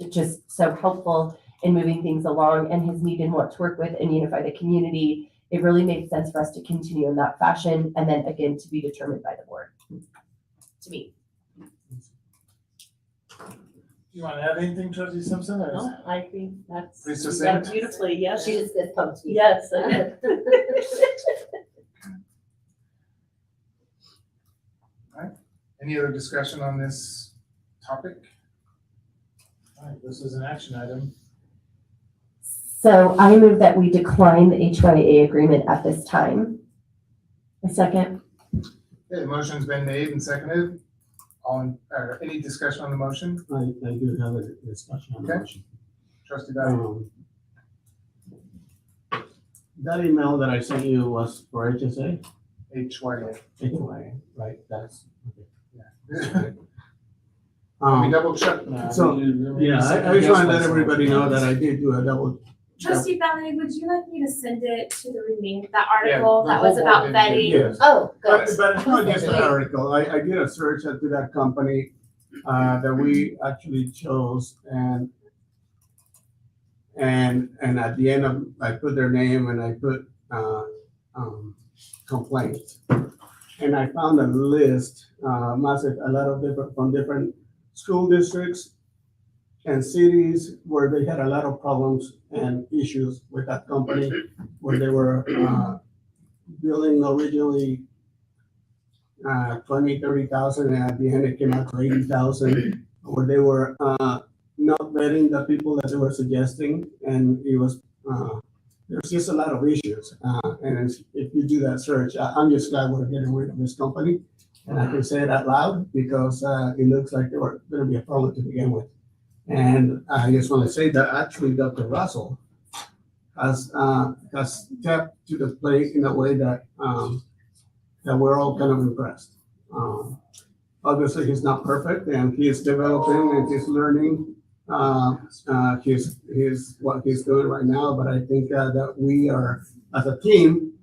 just so helpful in moving things along, and his need and want to work with and unify the community, it really made sense for us to continue in that fashion, and then again, to be determined by the board. To me. You want to add anything, Trustee Simpson? Or No, I think that's Pretty done succinct. beautifully, yes. She just said pumped. Yes. I did. Any other discussion on this topic? All right, this is an action item. So I move that we decline the HYA agreement at this time. A second. Okay, the motion's been made and seconded. Any discussion on the motion? I do have a discussion on the Okay. motion. Trustee Dyer? That email that I sent you was for HSA? HYA. Anyway, right, that's. Yeah. We double check. So, yeah, I just want to let everybody know that I did do a double. Trustee Valley, would you like me to send it to the remaining, that Yeah, article the that whole was about board didn't vetting? get it. Yes. Oh, But good. it's not just an article. I did a search into that company that we actually chose, and at the end of, I put their name and I put complaints. And I found a list, a lot of different school districts and cities where they had a lot of problems and issues with that company, where they were billing originally 20, 30,000, and at the end it came out to 80,000, where they were not vetting the people that they were suggesting, and it was there's just a lot of issues. And if you do that search, I'm just glad we're getting rid of this company, and I can say it out loud because it looks like they were going to be a problem to begin with. And I just want to say that actually Dr. Russell has stepped to the plate in a way that that we're all kind of impressed. Obviously, he's not perfect, and he is developing and he's learning. He's what he's doing right now, but I think that we are, as a team,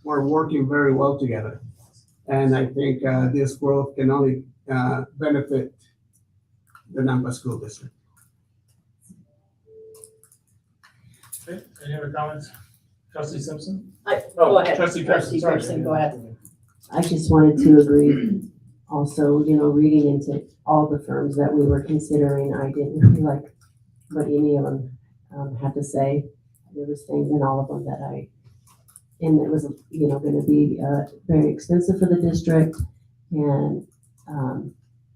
we're working very well together. And I think this growth can only benefit the Nampa School District. Okay, any other comments? Trustee Simpson? Go ahead. Trustee Trustee Pearson, Pearson, go ahead. I just wanted to agree. Also, reading into all the firms that we were considering, I didn't really like what any of them had to say. There was things in all of them that and it was, going to be very expensive for the district. And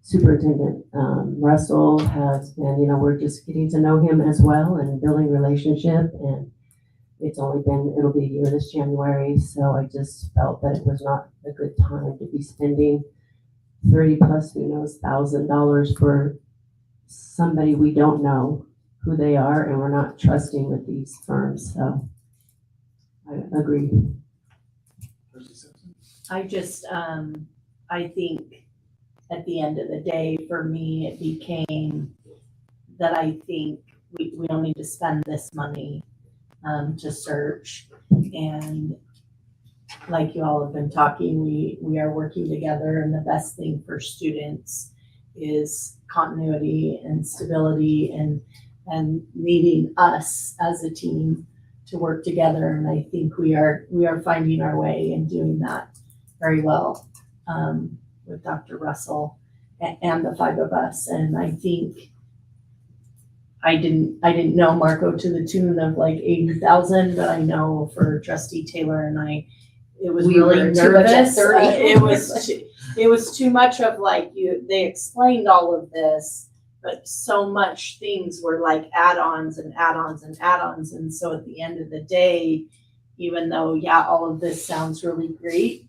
Superintendent Russell has been, we're just getting to know him as well and building relationship. And it'll be a year this January. So I just felt that it was not a good time to be spending 30 plus, who knows, $1,000 for somebody we don't know who they are and we're not trusting with these firms. So I agree. I just, I think at the end of the day, for me, it became that I think we don't need to spend this money to search. And like you all have been talking, we are working together, and the best thing for students is continuity and stability and needing us as a team to work together. And I think we are finding our way and doing that very well with Dr. Russell and the five of us. And I think I didn't know Marco to the tune of like 80,000, but I know for Trustee Taylor and I, it was really nervous. It was too much of like they explained all of this, but so much things were like add-ons and add-ons and add-ons. And so at the end of the day, even though, yeah, all of this sounds really great,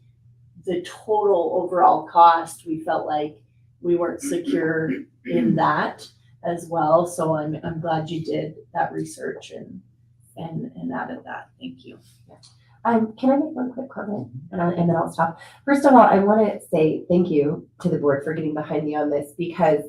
the total overall cost, we felt like we weren't secure in that as well. So I'm glad you did that research and added that. Thank you. Can I make one quick comment and then I'll stop? First of all, I want to say thank you to the board for getting behind me on this, because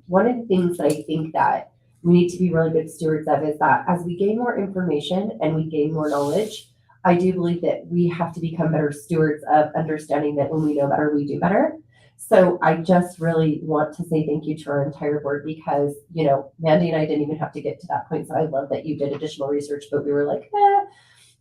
one of the things that I think that we need to be really good stewards of is that as we gain more information and we gain more knowledge, I do believe that we have to become better stewards of understanding that when we know better, we do better. So I just really want to say thank you to our entire board, because, you know, Mandy and I didn't even have to get to that point. So I love that you did additional research, but we were like, eh.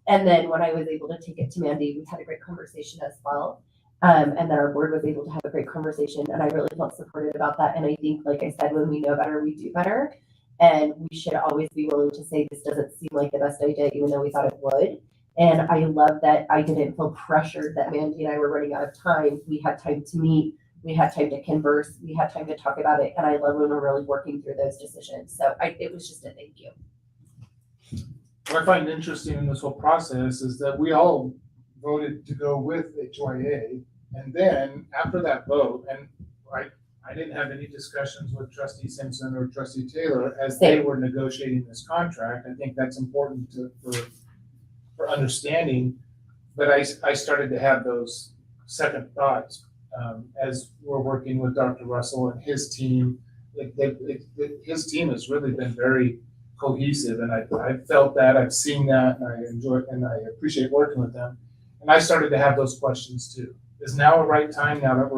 And then when I was able to take it to Mandy, we had a great conversation as well. And then our board was able to have a great conversation, and I really felt supported about that. And I think, like I said, when we know better, we do better. And we should always be willing to say this doesn't seem like the best idea, even though we thought it would. And I love that I didn't feel pressured that Mandy and I were running out of time. We had time to meet, we had time to converse, we had time to talk about it. And I love when we're really working through those decisions. So it was just a thank you. What I find interesting in this whole process is that we all voted to go with HYA. And then after that vote, and I didn't have any discussions with Trustee Simpson or Trustee Taylor as they were negotiating this contract. I think that's important for understanding. But I started to have those second thoughts as we're working with Dr. Russell and his team. His team has really been very cohesive, and I felt that, I've seen that, and I enjoy it, and I appreciate working with them. And I started to have those questions too. Is now a right time, now that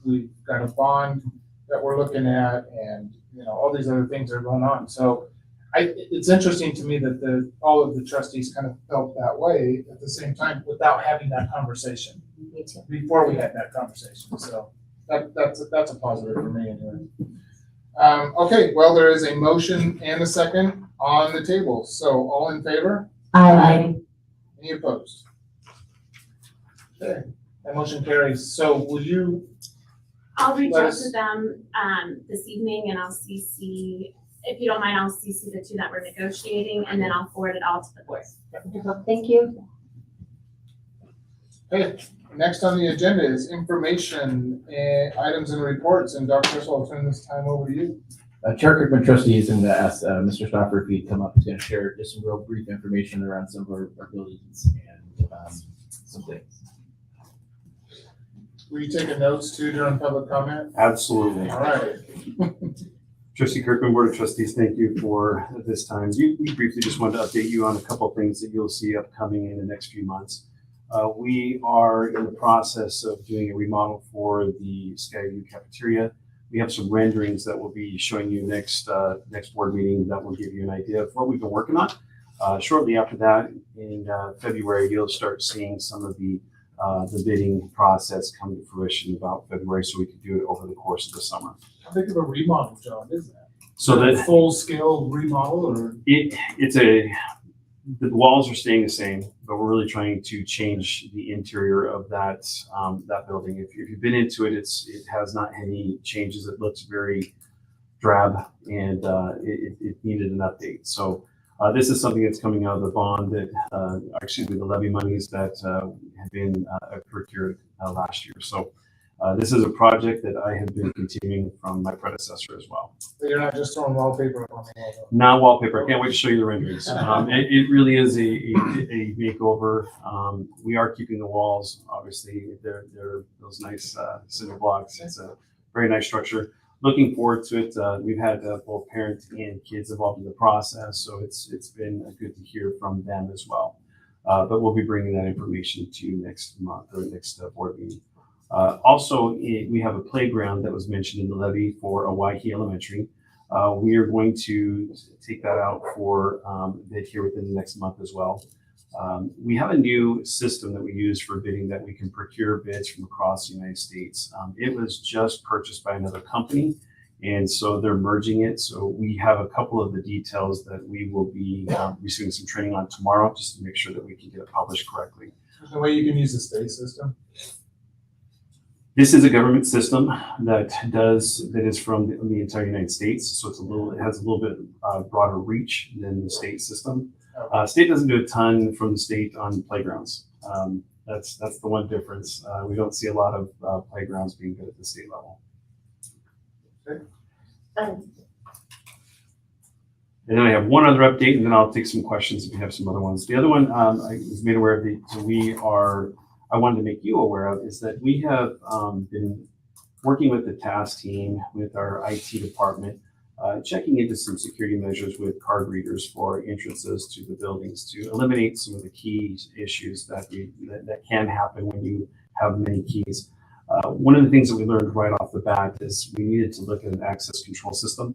we've got a bond that we're looking at, and you know all these other things are going on. So it's interesting to me that all of the trustees kind of felt that way at the same time without having that conversation. Me too. Before we had that conversation. So that's a positive for me anyway. Okay, well, there is a motion and a second on the table. So all in favor? Aye. Any opposed? Okay, that motion carries. So will you? I'll reach out to them this evening, and I'll CC, if you don't mind, I'll CC the two that we're negotiating, and then I'll forward it all to the board. Thank you. Okay, next on the agenda is information items and reports. And Dr. Russell, I'll turn this time over to you. Chair Kirkman Trustees and asked Mr. Stoffer if he'd come up. He's going to share just some real brief information around some of our buildings and some things. Will you take a notes too during public comment? Absolutely. All right. Trustee Kirkman, Board of Trustees, thank you for this time. We briefly just wanted to update you on a couple of things that you'll see upcoming in the next few months. We are in the process of doing a remodel for the Skyview cafeteria. We have some renderings that we'll be showing you next board meeting that will give you an idea of what we've been working on. Shortly after that, in February, you'll start seeing some of the bidding process come to fruition about February, so we could do it over the course of the summer. How big of a remodel job is that? So that full scale remodel, or the walls are staying the same, but we're really trying to change the interior of that building. If you've been into it, it has not had any changes. It looks very drab, and it needed an update. So this is something that's coming out of the bond that, the levy monies that have been procured last year. So this is a project that I have been continuing from my predecessor as well. But you're not just throwing wallpaper up on the wall, though. Not wallpaper. I can't wait to show you the renderings. It really is a makeover. We are keeping the walls. Obviously, they're those nice cinder blocks. It's a very nice structure. Looking forward to it. We've had both parents and kids involved in the process, so it's been good to hear from them as well. But we'll be bringing that information to you next month or next board meeting. Also, we have a playground that was mentioned in the levy for Owyhee Elementary. We are going to take that out for bid here within the next month as well. We have a new system that we use for bidding that we can procure bids from across the United States. It was just purchased by another company, and so they're merging it. So we have a couple of the details that we will be receiving some training on tomorrow, just to make sure that we can get it published correctly. There's no way you can use the space system? This is a government system that is from the entire United States, so it has a little bit broader reach than the state system. State doesn't do a ton from the state on playgrounds. That's the one difference. We don't see a lot of playgrounds being good at the state level. And then I have one other update, and then I'll take some questions if you have some other ones. The other one I was made aware of. I wanted to make you aware of is that we have been working with the task team, with our IT department, checking into some security measures with card readers for entrances to the buildings to eliminate some of the key issues that can happen when you have many keys. One of the things that we learned right off the bat is we needed to look at an access control system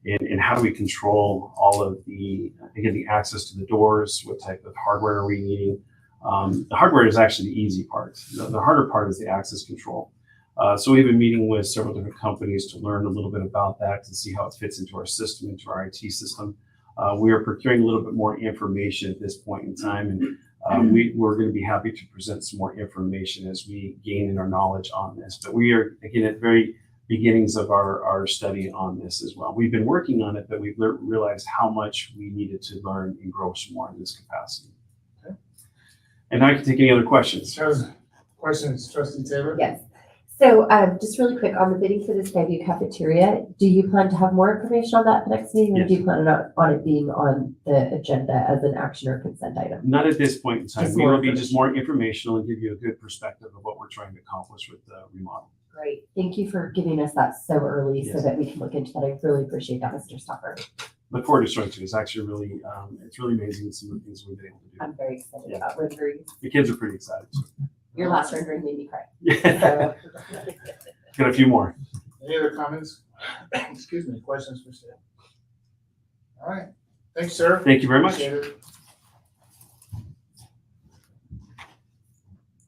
and how do we control all of the access to the doors, what type of hardware are we needing. The hardware is actually the easy part. The harder part is the access control. So we've been meeting with several different companies to learn a little bit about that, to see how it fits into our system, into our IT system. We are procuring a little bit more information at this point in time, and we're going to be happy to present some more information as we gain in our knowledge on this. But we are, again, at very beginnings of our study on this as well. We've been working on it, but we've realized how much we needed to learn and grow some more in this capacity. And now I can take any other questions. Questions, Trustee Taylor? Yes. So just really quick on the bidding for the Skyview cafeteria, do you plan to have more information on that for next meeting, or do you plan on it being on the agenda as an action or consent item? Not at this point in time. Just We more will be just more informational and give you a good perspective of what we're trying to accomplish with the remodel. Great. Thank you for giving us that so early so Yes. that we can look into that. I really appreciate that, Mr. Stopper. Look forward to showing it to you. It's actually really, it's really amazing some of the things we've been able to do. I'm very excited about renderings. The kids are pretty excited too. Your last rendering made me cry. Yeah. Got a few more. Any other comments? Excuse me, questions for staff? All right, thanks, sir. Thank you very much. Appreciate it.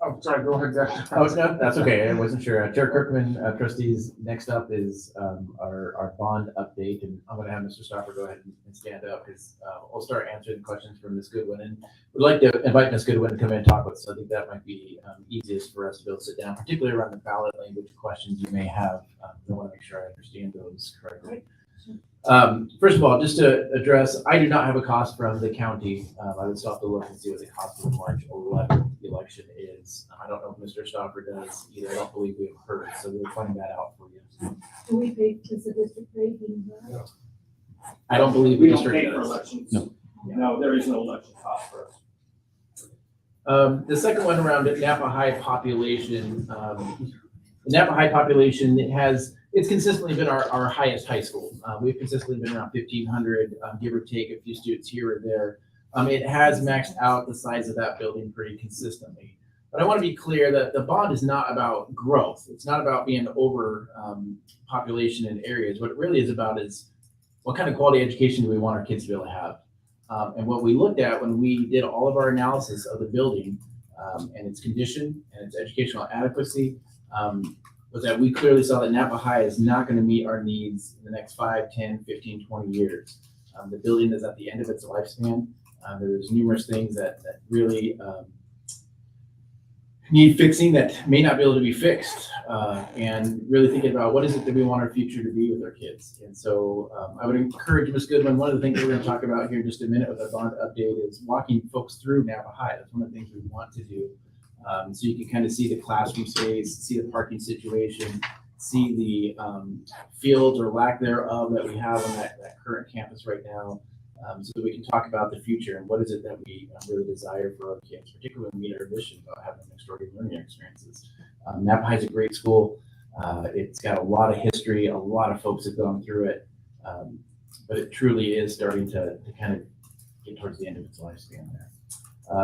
Oh, sorry, go ahead, Dr. Oh, no, that's okay. I wasn't sure. Chair Kirkman, trustees, next up is our bond update, and I'm going to have Mr. Stopper go ahead and stand up because we'll start answering questions from Ms. Goodwin, and we'd like to invite Ms. Goodwin to come in and talk with us. So I think that might be easiest for us to be able to sit down, particularly around the ballot language questions you may have. I want to make sure I understand those correctly. First of all, just to address, I do not have a cost from the county. I would still have to look and see what the cost of the March 11th election is. I don't know if Mr. Stopper does either. I don't believe we have heard, so we'll find that out for you. Do we pay, does the district pay? I don't believe We the don't district pay for does. elections. No. No, there is no election cost for us. The second one around the Napa High population, the Napa High population, it's consistently been our highest high school. We've consistently been around 1,500, give or take a few students here or there. It has maxed out the size of that building pretty consistently. But I want to be clear that the bond is not about growth. It's not about being over population in areas. What it really is about is what kind of quality education do we want our kids to be able to have? And what we looked at when we did all of our analysis of the building and its condition and its educational adequacy, was that we clearly saw that Napa High is not going to meet our needs in the next 5, 10, 15, 20 years. The building is at the end of its lifespan. There's numerous things that really need fixing that may not be able to be fixed, and really thinking about what is it that we want our future to be with our kids. And so I would encourage Ms. Goodwin, one of the things we're going to talk about here in just a minute with our bond update is walking folks through Napa High. That's one of the things we want to do. So you can kind of see the classroom space, see the parking situation, see the fields or lack thereof that we have on that current campus right now, so that we can talk about the future and what is it that we really desire for our kids, particularly when we meet our mission about having extraordinary learning experiences. Napa High is a great school. It's got a lot of history. A lot of folks have gone through it, but it truly is starting to kind of get towards the end of its lifespan there.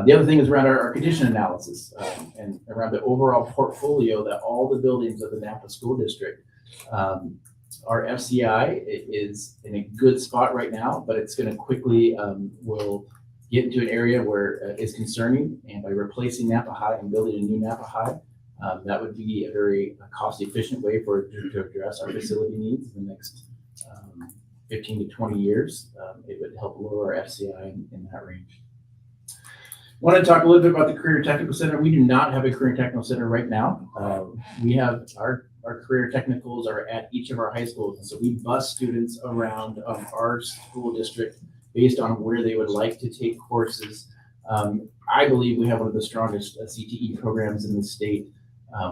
The other thing is around our condition analysis and around the overall portfolio that all the buildings of the Nampa School District, our FCI is in a good spot right now, but it's going to quickly will get into an area where it's concerning. And by replacing Napa High and building a new Napa High, that would be a very cost-efficient way for it to address our facility needs in the next 15 to 20 years. It would help lower our FCI in that range. Want to talk a little bit about the Career Technical Center. We do not have a Career Technical Center right now. We have our career technicals are at each of our high schools. And so we bus students around our school district based on where they would like to take courses. I believe we have one of the strongest CTE programs in the state.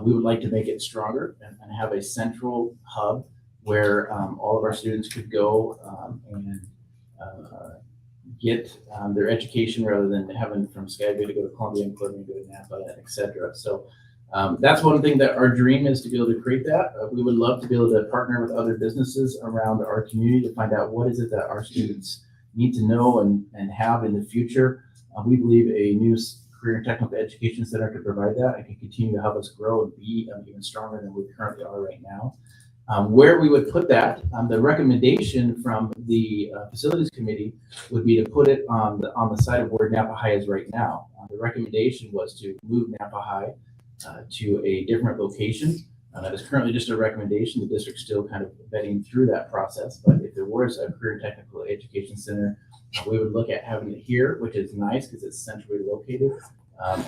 We would like to make it stronger and have a central hub where all of our students could go and get their education rather than having from Skagway to go to Columbia and Columbia to go to Nampa, et cetera. So that's one thing that our dream is to be able to create that. We would love to be able to partner with other businesses around our community to find out what is it that our students need to know and have in the future. We believe a new career and technical education center could provide that and can continue to help us grow and be even stronger than we currently are right now. Where we would put that, the recommendation from the facilities committee would be to put it on the side of where Nampa High is right now. The recommendation was to move Nampa High to a different location. That is currently just a recommendation. The district's still kind of vetting through that process. But if there was a career and technical education center, we would look at having it here, which is nice because it's centrally located.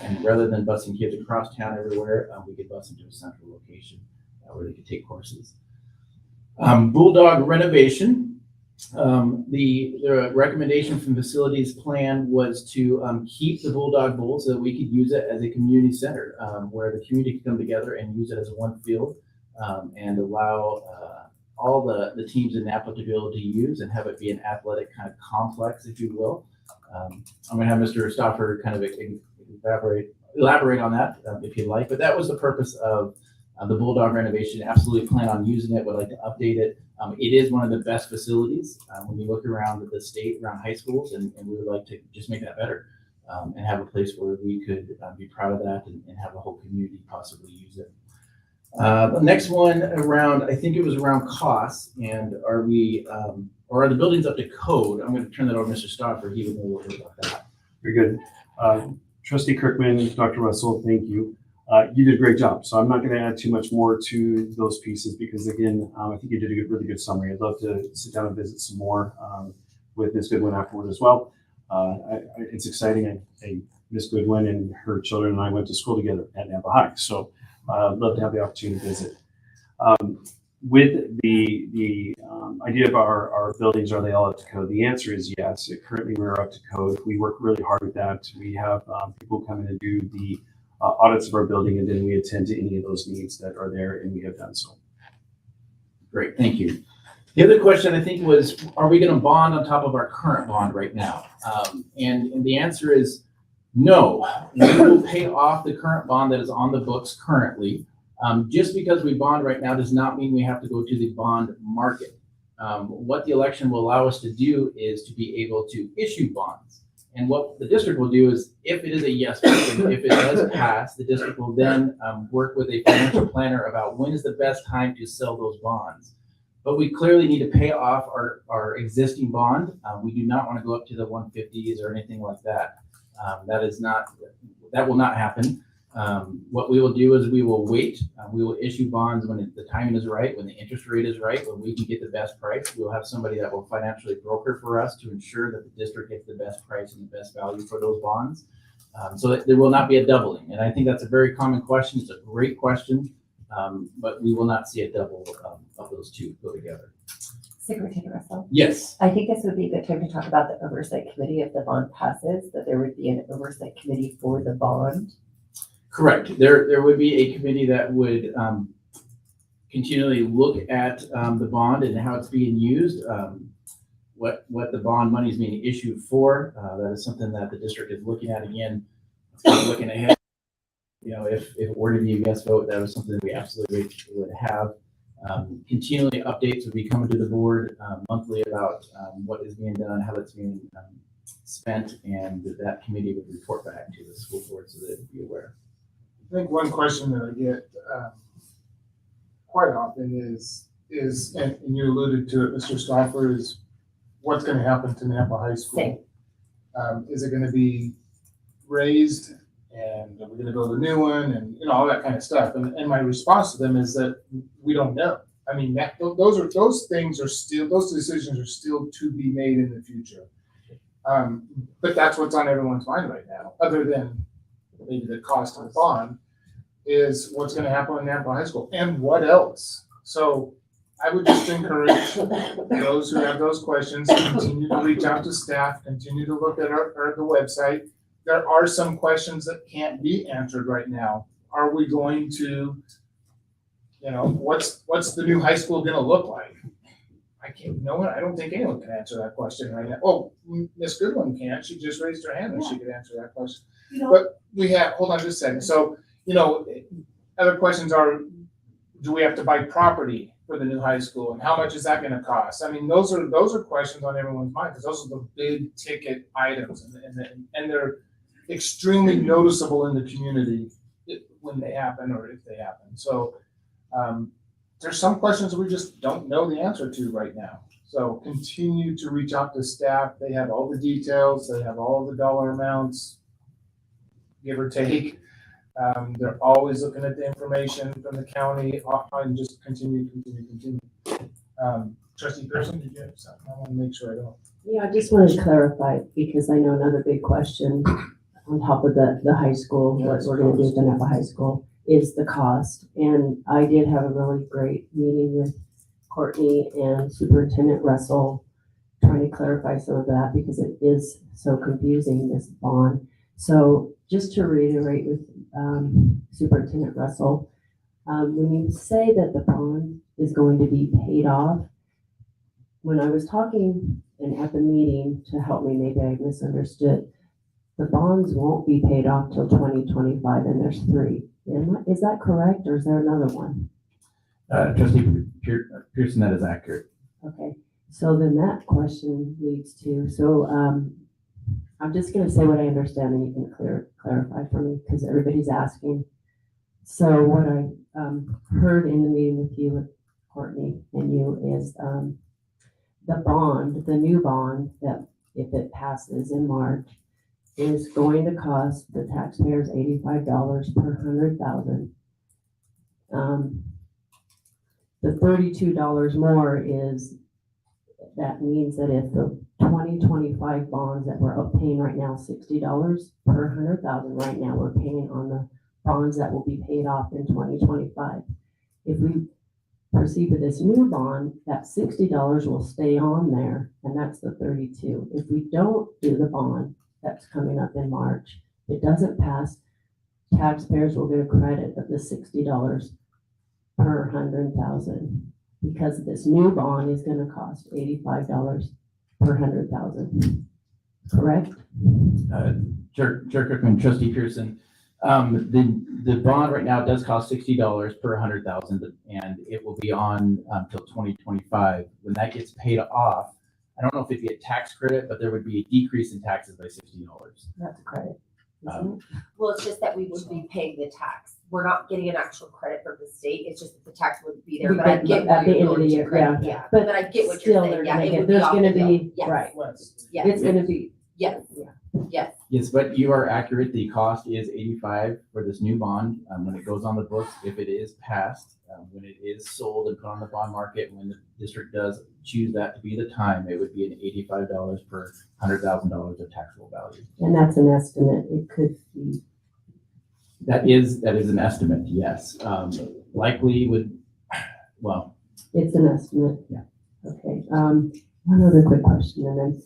And rather than busing kids across town everywhere, we could bus them to a central location where they could take courses. Bulldog renovation. The recommendation from facilities plan was to keep the Bulldog Bowl so that we could use it as a community center where the community could come together and use it as one field and allow all the teams in Nampa to be able to use and have it be an athletic kind of complex, if you will. I'm going to have Mr. Stauffer kind of elaborate on that if you'd like, but that was the purpose of the Bulldog renovation. Absolutely plan on using it, would like to update it. It is one of the best facilities when you look around the state, around high schools, and we would like to just make that better and have a place where we could be proud of that and have the whole community possibly use it. The next one around, I think it was around costs, and are we, or are the buildings up to code? I'm going to turn that over to Mr. Stauffer. He would know a little bit about that. Very good. Trustee Kirkman, Dr. Russell, thank you. You did a great job. So I'm not going to add too much more to those pieces because again, I think you did a really good summary. I'd love to sit down and visit some more with Ms. Goodwin afterward as well. It's exciting. Ms. Goodwin and her children and I went to school together at Nampa High. So I'd love to have the opportunity to visit. With the idea of our buildings, are they all up to code? The answer is yes. Currently we're up to code. We work really hard with that. We have people come in and do the audits of our building, and then we attend to any of those needs that are there, and we have done so. Great, thank you. The other question I think was, are we going to bond on top of our current bond right now? And the answer is no. We will pay off the current bond that is on the books currently. Just because we bond right now does not mean we have to go to the bond market. What the election will allow us to do is to be able to issue bonds. And what the district will do is, if it is a yes vote, if it does pass, the district will then work with a financial planner about when is the best time to sell those bonds. But we clearly need to pay off our existing bond. We do not want to go up to the 150s or anything like that. That will not happen. What we will do is we will wait. We will issue bonds when the timing is right, when the interest rate is right, when we can get the best price. We'll have somebody that will financially broker for us to ensure that the district gets the best price and the best value for those bonds, so that there will not be a doubling. And I think that's a very common question. It's a great question, but we will not see a double of those two go together. Secretary Russell? Yes. I think this would be a good time to talk about the oversight committee if the bond passes, that there would be an oversight committee for the bond. Correct. There would be a committee that would continually look at the bond and how it's being used, what the bond money is being issued for. That is something that the district is looking at again, looking ahead. You know, if it were to be a yes vote, that was something that we absolutely would have. Continually updates would be coming to the board monthly about what is being done, how it's being spent, and that committee would report back to the school board so they would be aware. I think one question that I get quite often is, and you alluded to it, Mr. Stauffer, is what's going to happen to Nampa High School? Is it going to be raised, and are we going to build a new one, and all that kind of stuff? And my response to them is that we don't know. I mean, those decisions are still to be made in the future. But that's what's on everyone's mind right now, other than maybe the cost of the bond, is what's gonna happen in Nampa High School, and what else? So I would just encourage those who have those questions, continue to reach out to staff, continue to look at the website. There are some questions that can't be answered right now. Are we going to, what's the new high school gonna look like? I don't think anyone can answer that question right now. Oh, Miss Goodwin can, she just raised her hand and she could answer that question. But hold on just a second. So, other questions are, do we have to buy property for the new high school, and how much is that gonna cost? I mean, those are questions on everyone's mind, because those are the big ticket items, and they're extremely noticeable in the community when they happen or if they happen. So, there's some questions we just don't know the answer to right now. So continue to reach out to staff. They have all the details. They have all the dollar amounts, give or take. They're always looking at the information from the county, and just continue. Trustee Pearson, did you have something? I want to make sure I don't. Yeah, I just wanted to clarify, because I know another big question on top of the high school, what we're gonna do with the Nampa High School, is the cost. And I did have a really great meeting with Courtney and Superintendent Russell, trying to clarify some of that, because it is so confusing, this bond. So just to reiterate with Superintendent Russell, when you say that the bond is going to be paid off, when I was talking and at the meeting, to help me, maybe I misunderstood, the bonds won't be paid off till 2025, and there's 3. Is that correct, or is there another one? Trustee Pearson, that is accurate. Okay, so then that question leads to, I'm just gonna say what I understand, and you can clarify for me, because everybody's asking. So what I heard in the meeting with you, with Courtney and you, is the new bond, that if it passes in March, is going to cost the taxpayers $85 per 100,000. The $32 more that means that if the 2025 bonds that we're paying right now, $60 per 100,000 right now, we're paying on the bonds that will be paid off in 2025. If we proceed with this new bond, that $60 will stay on there, and that's the 32. If we don't do the bond that's coming up in March, it doesn't pass, taxpayers will get a credit of the $60 per 100,000, because this new bond is going to cost $85 per 100,000. Correct? Chair Cookman, Trustee Pearson, the bond right now does cost $60 per 100,000, and it will be on until 2025. When that gets paid off, I don't know if it'd be a tax credit, but there would be a decrease in taxes by $60. That's a credit. Well, it's just that we would be paying the tax. We're not getting an actual credit from the state. It's just that the tax would be there. But I get at the end of the year, yeah. But I get what you're saying. Yeah, it would be there's off going to the bill. be Yes. right. Yes. It's going to be Yes. Yes. Yes, but you are accurate. The cost is $85 for this new bond when it goes on the books. If it is passed, when it is sold and put on the bond market, when the district does choose that to be the time, it would be an $85 per $100,000 of taxable value. And that's an estimate. It could be. That is an estimate. Yes, likely would. Well, it's an estimate. Yeah. Okay. One other quick question, and then.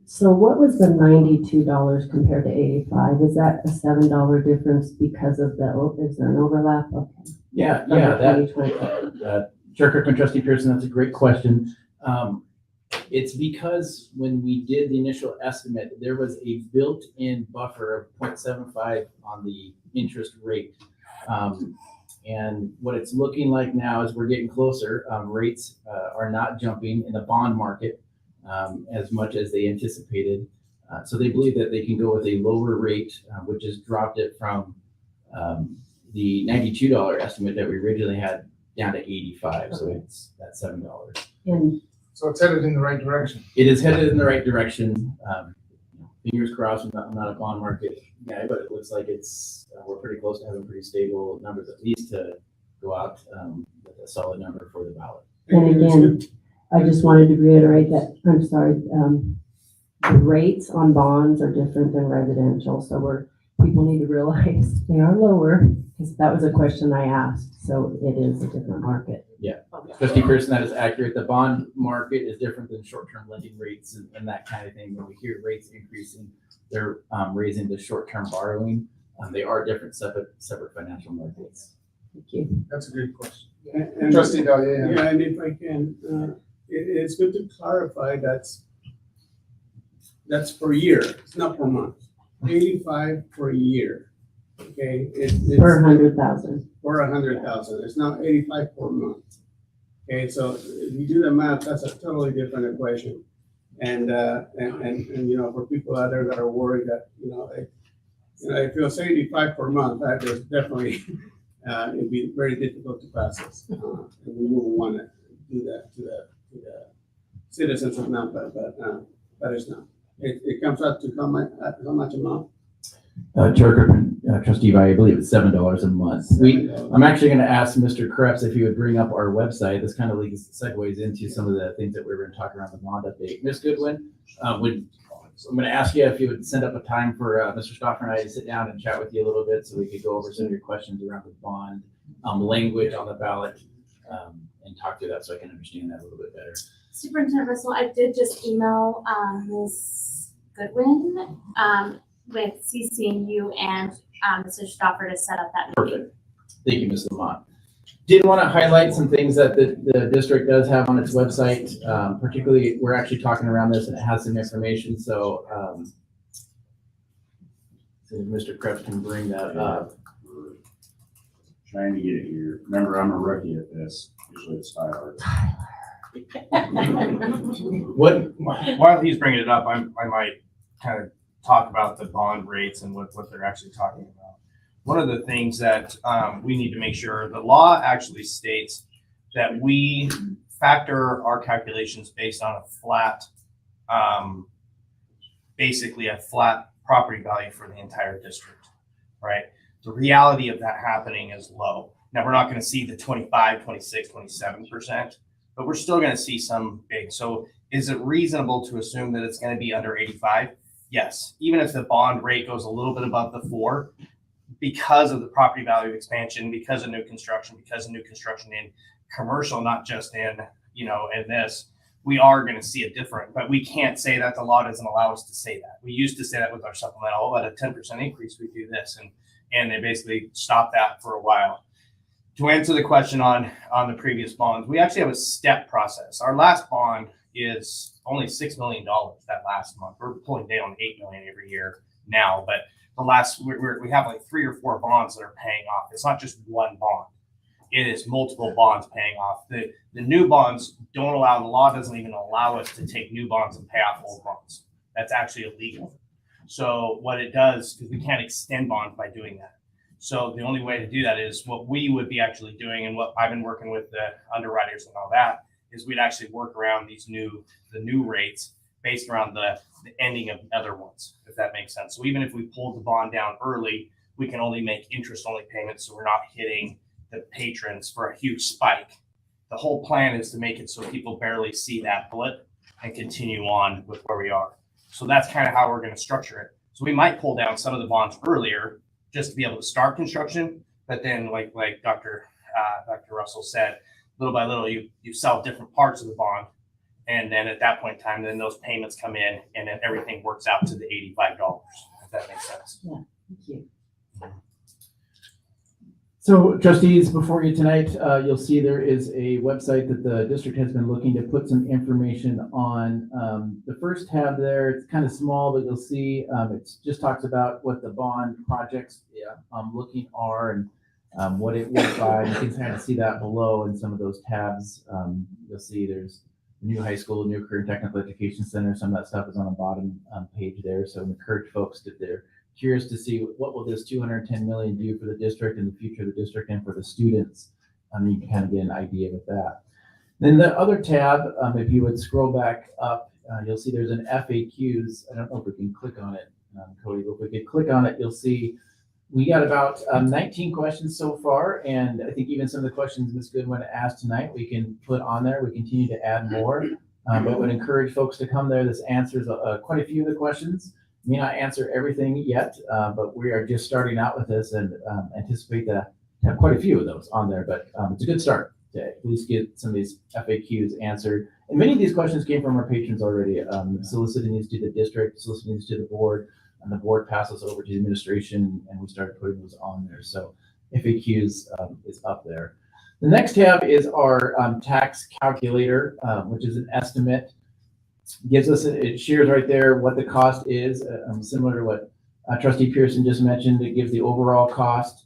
So what was the $92 compared to 85? Is that a $7 difference because of is there an overlap? Okay. Yeah. Chair Kirkman, Trustee Pearson, that's a great question. It's because when we did the initial estimate, there was a built-in buffer of 0.75 on the interest rate. And what it's looking like now is we're getting closer. Rates are not jumping in the bond market as much as they anticipated. So they believe that they can go with a lower rate, which has dropped it from the $92 estimate that we originally had down to 85. So it's that $7. And so it's headed in the right direction. It is headed in the right direction. Fingers crossed. I'm not a bond market guy, but it looks like we're pretty close to having pretty stable numbers, at least to go out with a solid number for the ballot. And again, I just wanted to reiterate that, I'm sorry, the rates on bonds are different than residential, so people need to realize they are lower, because that was a question I asked, so it is a different market. Yeah, Trustee Pearson, that is accurate. The bond market is different than short-term lending rates and that kind of thing. When we hear rates increasing, they're raising the short-term borrowing. They are different separate financial markets. Thank you. That's a good question. And- Trustee Valier. Yeah, and if I can, it's good to clarify that's per year, it's not per month. 85 per year, okay? It's Per 100,000. For 100,000, it's not 85 per month. Okay, so if you do the math, that's a totally different equation. And for people out there that are worried that, if it was 85 per month, that is definitely, it'd be very difficult to pass this. And we wouldn't want to do that to the citizens of Nampa, but that is not. It comes out to how much a month? Trustee Valier, I believe it's $7 a month. I'm actually going to ask Mr. Krebs if he would bring up our website. This kind of segues into some of the things that we were going to talk around the bond update. Ms. Goodwin, I'm going to ask you if you would send up a time for Mr. Stoffer and I to sit down and chat with you a little bit so we could go over some of your questions around the bond language on the ballot and talk through that so I can understand that a little bit better. Superintendent Russell, I did just email Ms. Goodwin with CCing you and Mr. Stoffer to set up that meeting. Perfect. Thank you, Ms. Lamont. Did want to highlight some things that the district does have on its website. Particularly, we're actually talking around this and it has some information. So Mr. Krebs can bring that up. Trying to get it here. Remember, I'm a rookie at this. Usually it's Tyler. While he's bringing it up, I might kind of talk about the bond rates and what they're actually talking about. One of the things that we need to make sure, the law actually states that we factor our calculations based on a flat, basically a flat property value for the entire district, right? The reality of that happening is low. Now, we're not going to see the 25, 26, 27%, but we're still going to see some big. So is it reasonable to assume that it's going to be under 85? Yes. Even if the bond rate goes a little bit above the 4, because of the property value expansion, because of new construction in commercial, not just in, in this, we are going to see a different, but we can't say that. The law doesn't allow us to say that. We used to say that with our supplemental, at a 10% increase, we do this. And they basically stopped that for a while. To answer the question on the previous bonds, we actually have a step process. Our last bond is only $6 million that last month. We're pulling down $8 million every year now, but we have like 3 or 4 bonds that are paying off. It's not just one bond. It is multiple bonds paying off. The new bonds don't allow, the law doesn't even allow us to take new bonds and pay off old bonds. That's actually illegal. So what it does, because we can't extend bonds by doing that. So the only way to do that is what we would be actually doing, and what I've been working with the underwriters and all that, is we'd actually work around the new rates based around the ending of other ones, if that makes sense. So even if we pulled the bond down early, we can only make interest-only payments, so we're not hitting the patrons for a huge spike. The whole plan is to make it so people barely see that blip and continue on with where we are. So that's kind of how we're going to structure it. So we might pull down some of the bonds earlier just to be able to start construction, but then like Dr. Russell said, little by little, you sell different parts of the bond. And then at that point in time, then those payments come in and then everything works out to the $85, if that makes sense. Yeah, thank you. So trustees, before you tonight, you'll see there is a website that the district has been looking to put some information on. The first tab there, it's kind of small, but you'll see it just talks about what the bond projects looking are and what it will buy. You can kind of see that below in some of those tabs. You'll see there's new high school, new career and technical education center. Some of that stuff is on the bottom page there. So I encourage folks that they're curious to see what will this $210 million do for the district and the future of the district and for the students. You can kind of get an idea with that. Then the other tab, if you would scroll back up, you'll see there's an FAQs. I don't know if we can click on it, Cody, but if we could click on it, you'll see we got about 19 questions so far. And I think even some of the questions Ms. Goodwin asked tonight, we can put on there. We continue to add more. but would encourage folks to come there. This answers quite a few of the questions. May not answer everything yet, but we are just starting out with this and anticipate to have quite a few of those on there. But it's a good start to at least get some of these FAQs answered. And many of these questions came from our patrons already, soliciting these to the district, soliciting these to the board, and the board passes over to the administration, and we started putting those on there. So FAQs is up there. The next tab is our tax calculator, which is an estimate. Gives us, it shares right there what the cost is, similar to what Trustee Pearson just mentioned. It gives the overall cost.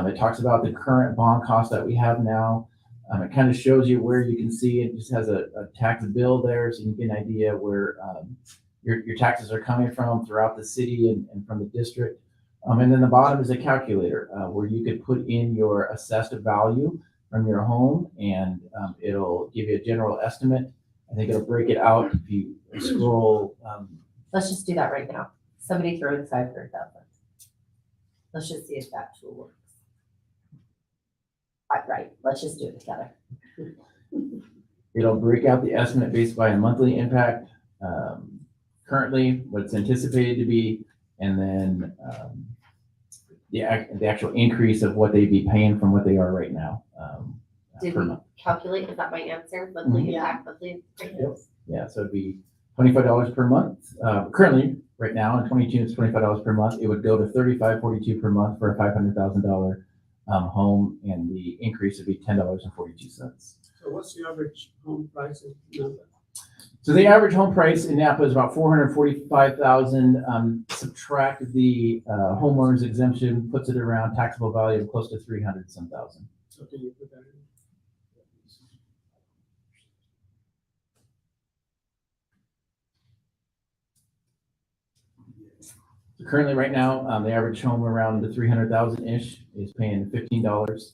It talks about the current bond cost that we have now. It kind of shows you where you can see it just has a tax bill there, so you can get an idea where your taxes are coming from throughout the city and from the district. And then the bottom is a calculator where you could put in your assessed value from your home, and it'll give you a general estimate. I think it'll break it out if you scroll. Let's just do that right now. Somebody throw the 500,000. Let's just see if that tool works. Right, let's just do it together. It'll break out the estimate based by a monthly impact, currently what it's anticipated to be, and then the actual increase of what they'd be paying from what they are right now. Did per we month. calculate? Is that my answer? Monthly impact, monthly. Yep. Yeah, so it'd be $25 per month. Currently, right now in 22, it's $25 per month. It would go to $35.42 per month for a $500,000 home, and the increase would be $10.42. So what's the average home price in Nampa? So the average home price in Napa is about $445,000. Subtract the homeowner's exemption, puts it around taxable value of close to $300,000. So can you put that in? So currently, right now, the average home around the 300,000-ish is paying $15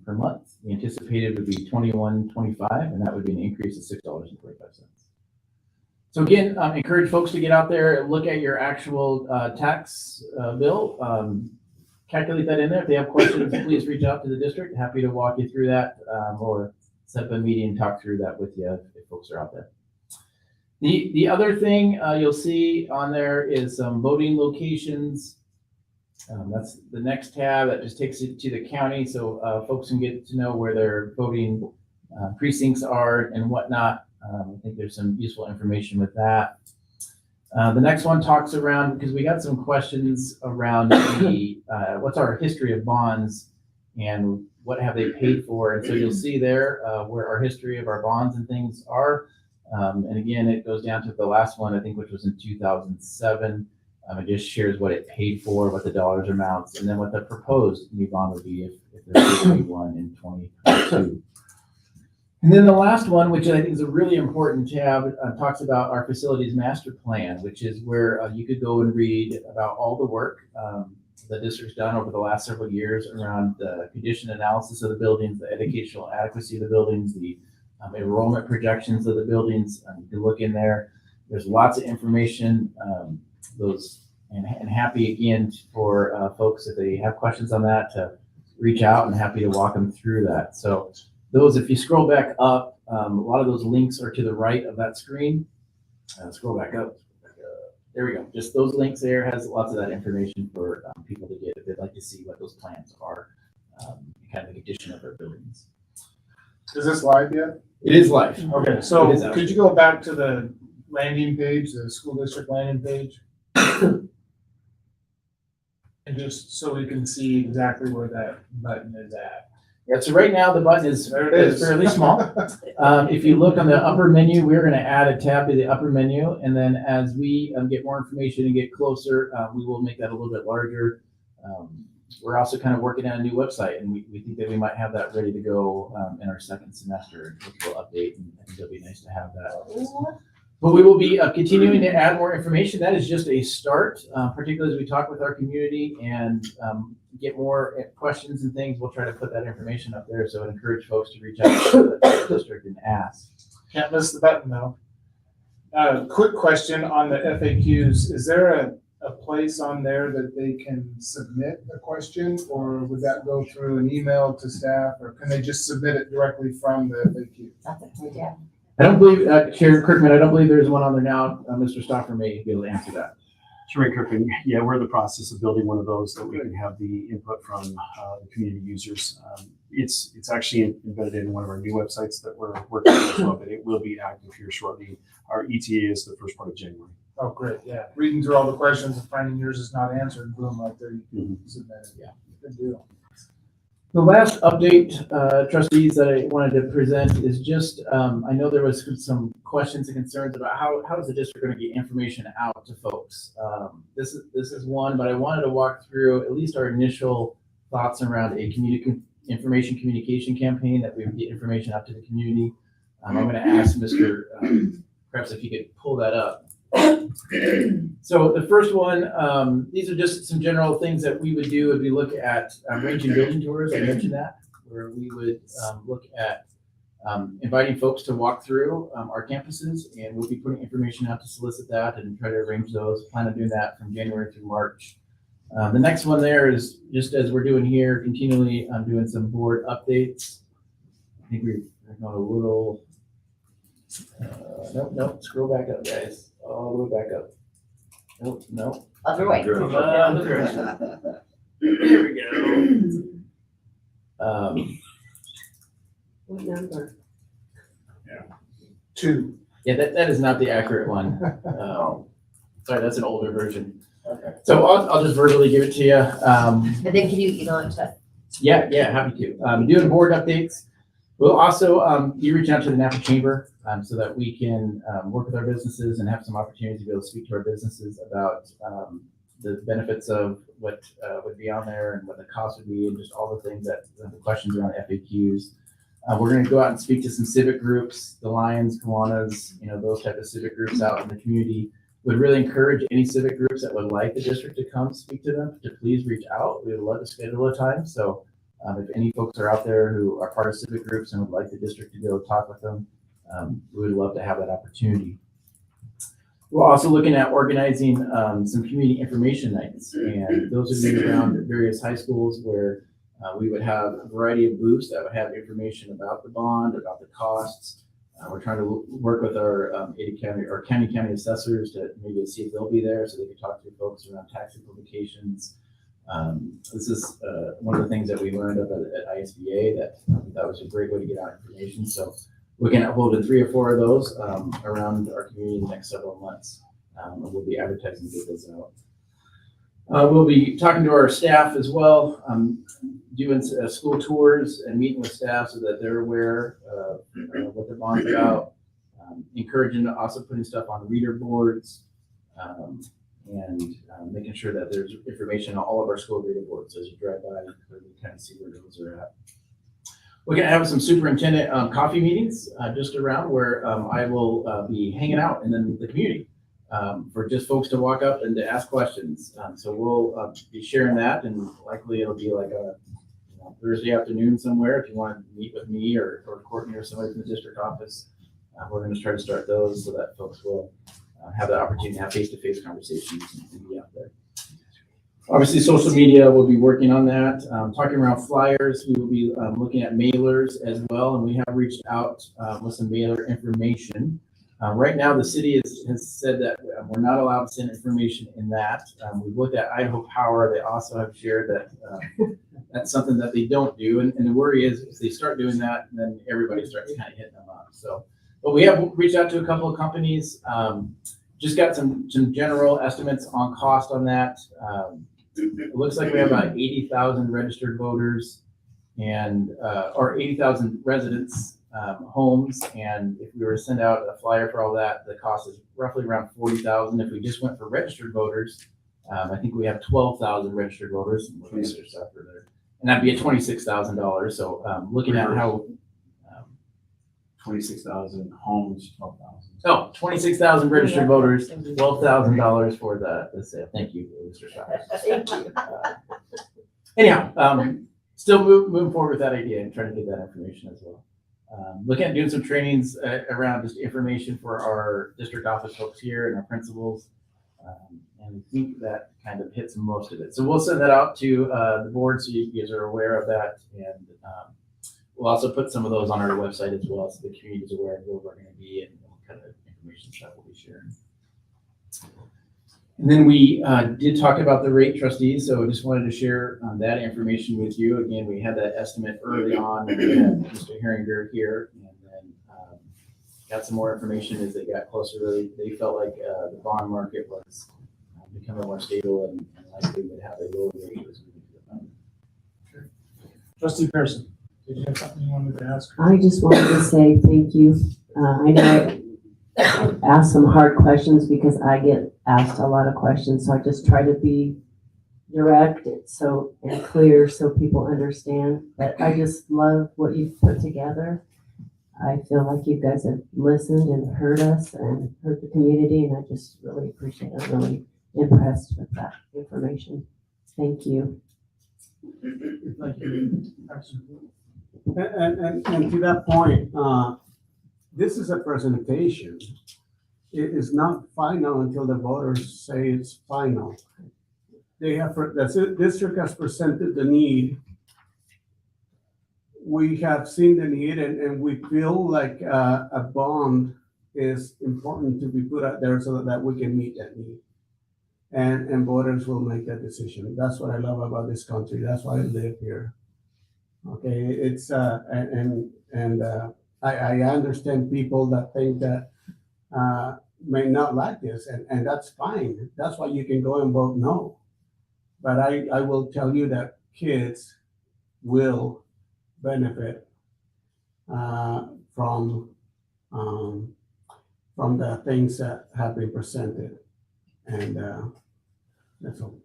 per month. The anticipated would be $21.25, and that would be an increase of $6.45. So again, encourage folks to get out there and look at your actual tax bill. Calculate that in there. If they have questions, please reach out to the district. Happy to walk you through that, or set up a meeting and talk through that with you if folks are out there. The other thing you'll see on there is some voting locations. That's the next tab that just takes it to the county, so folks can get to know where their voting precincts are and whatnot. I think there's some useful information with that. The next one talks around, because we got some questions around the what's our history of bonds and what have they paid for. And so you'll see there where our history of our bonds and things are. And again, it goes down to the last one, I think, which was in 2007. It just shares what it paid for, what the dollars amounts, and then what the proposed new bond would be if there's a one in 2022. And then the last one, which I think is a really important tab, talks about our facilities master plan, which is where you could go and read about all the work the district's done over the last several years around the condition analysis of the buildings, the educational adequacy of the buildings, the enrollment projections of the buildings. You can look in there. There's lots of information. And happy again for folks if they have questions on that to reach out, and happy to walk them through that. So those, if you scroll back up, a lot of those links are to the right of that screen. Scroll back up. There we go. Just those links there has lots of that information for people to get if they'd like to see what those plans are, kind of the condition of our buildings. Is this live yet? It is live. Okay, so could you go back to the landing page, the school district landing page? And just so we can see exactly where that button is at. Yeah, so right now the button is fairly small. If you look on the upper menu, we're going to add a tab to the upper menu, and then as we get more information and get closer, we will make that a little bit larger. We're also kind of working on a new website, and we think that we might have that ready to go in our second semester, which we'll update, and I think it'll be nice to have that. But we will be continuing to add more information. That is just a start, particularly as we talk with our community and get more questions and things. We'll try to put that information up there. So I encourage folks to reach out to the district and ask. Can't miss the button though. Quick question on the FAQs. Is there a place on there that they can submit a question, or would that go through an email to staff, or can they just submit it directly from the FAQ? That's a good idea. I don't believe, Chair Kirkman, I don't believe there's one on there now. Mr. Stoffer may be able to answer that. Sure, Kirkman. Yeah, we're in the process of building one of those that we can have the input from the community users. It's actually embedded in one of our new websites that we're working on as well, but it will be active here shortly. Our ETA is the first part of January. Oh, great, yeah. Reading through all the questions and finding yours is not answered, boom, like they're submitted. Yeah, good deal. The last update, trustees, that I wanted to present is just, I know there was some questions and concerns about how is the district going to get information out to folks. This is one, but I wanted to walk through at least our initial thoughts around a information communication campaign that we would get information out to the community. I'm going to ask Mr. Perhaps if you could pull that up. So the first one, these are just some general things that we would do if we look at range and building tours. I mentioned that, where we would look at inviting folks to walk through our campuses, and we'll be putting information out to solicit that and try to arrange those. Plan on doing that from January through March. The next one there is just as we're doing here, continually doing some board updates. I think we're going a little, nope, scroll back up, guys. All the way back up. Nope. Other way. There we go. What number? 2. Yeah, that is not the accurate one. Sorry, that's an older version. Okay. So I'll just verbally give it to you. And then can you email it to us? Yeah, happy to. Doing board updates. We'll also be reaching out to the Nampa Chamber so that we can work with our businesses and have some opportunities to be able to speak to our businesses about the benefits of what would be on there and what the cost would be and just all the things that the questions around FAQs. We're going to go out and speak to some civic groups, the Lions, Kiwanis, those type of civic groups out in the community. Would really encourage any civic groups that would like the district to come speak to them to please reach out. We would love to schedule a time. So if any folks are out there who are part of civic groups and would like the district to be able to talk with them, we would love to have that opportunity. We're also looking at organizing some community information nights, and those would be around various high schools where we would have a variety of booths that would have information about the bond, about the costs. We're trying to work with our Ada County or county assessors to maybe see if they'll be there so they can talk to folks around tax implications. This is one of the things that we learned up at ISBA that that was a great way to get out information. So looking at holding 3 or 4 of those around our community in the next several months. And we'll be advertising to get those out. We'll be talking to our staff as well, doing school tours and meeting with staff so that they're aware of what the bond's about. Encouraging also putting stuff on reader boards and making sure that there's information on all of our school reader boards as you drive by, you kind of see where those are at. We're going to have some superintendent coffee meetings just around where I will be hanging out in the community for just folks to walk up and to ask questions. So we'll be sharing that, and likely it'll be like a Thursday afternoon somewhere if you want to meet with me or Courtney or somebody from the district office. We're going to try to start those so that folks will have the opportunity to have face-to-face conversations and be out there. Obviously, social media, we'll be working on that. Talking around flyers, we will be looking at mailers as well, and we have reached out with some mailer information. Right now, the city has said that we're not allowed to send information in that. We've looked at Idaho Power. They also have shared that that's something that they don't do. And the worry is if they start doing that, then everybody starts kind of hitting them up. So, but we have reached out to a couple of companies, just got some general estimates on cost on that. It looks like we have about 80,000 registered voters and or 80,000 residents homes, and if we were to send out a flyer for all that, the cost is roughly around 40,000. If we just went for registered voters, I think we have 12,000 registered voters, and that'd be at $26,000. So looking at how 26,000 homes, 12,000. Oh, 26,000 registered voters, $12,000 for the sale. Thank you, Mr. Shires. Thank you. Anyhow, still moving forward with that idea and trying to get that information as well. Looking at doing some trainings around just information for our district office folks here and our principals. And I think that kind of hits most of it. So we'll send that out to the board so you guys are aware of that. And we'll also put some of those on our website as well, so the community is aware of where we're going to be and what kind of information stuff we'll be sharing. And then we did talk about the rate, trustees, so I just wanted to share that information with you. Again, we had that estimate early on, and we had Mr. Herringer here, and then got some more information as they got closer. They felt like the bond market was becoming more stable and likely would have a lower rate as we move to the fund. Trustee Pearson, did you have something you wanted to ask? I just wanted to say thank you. I know I asked some hard questions because I get asked a lot of questions, so I just try to be direct and clear so people understand. But I just love what you've put together. I feel like you guys have listened and heard us and heard the community, and I just really appreciate it. I'm really impressed with that information. Thank you. Thank you. And to that point, this is a presentation. It is not final until the voters say it's final. The district has presented the need. We have seen the need, and we feel like a bond is important to be put out there so that we can meet that need. And voters will make that decision. That's what I love about this country. That's why I live here. Okay, it's I understand people that think that may not like this, and that's fine. That's why you can go and vote no. But I will tell you that kids will benefit from the things that have been presented, and that's all.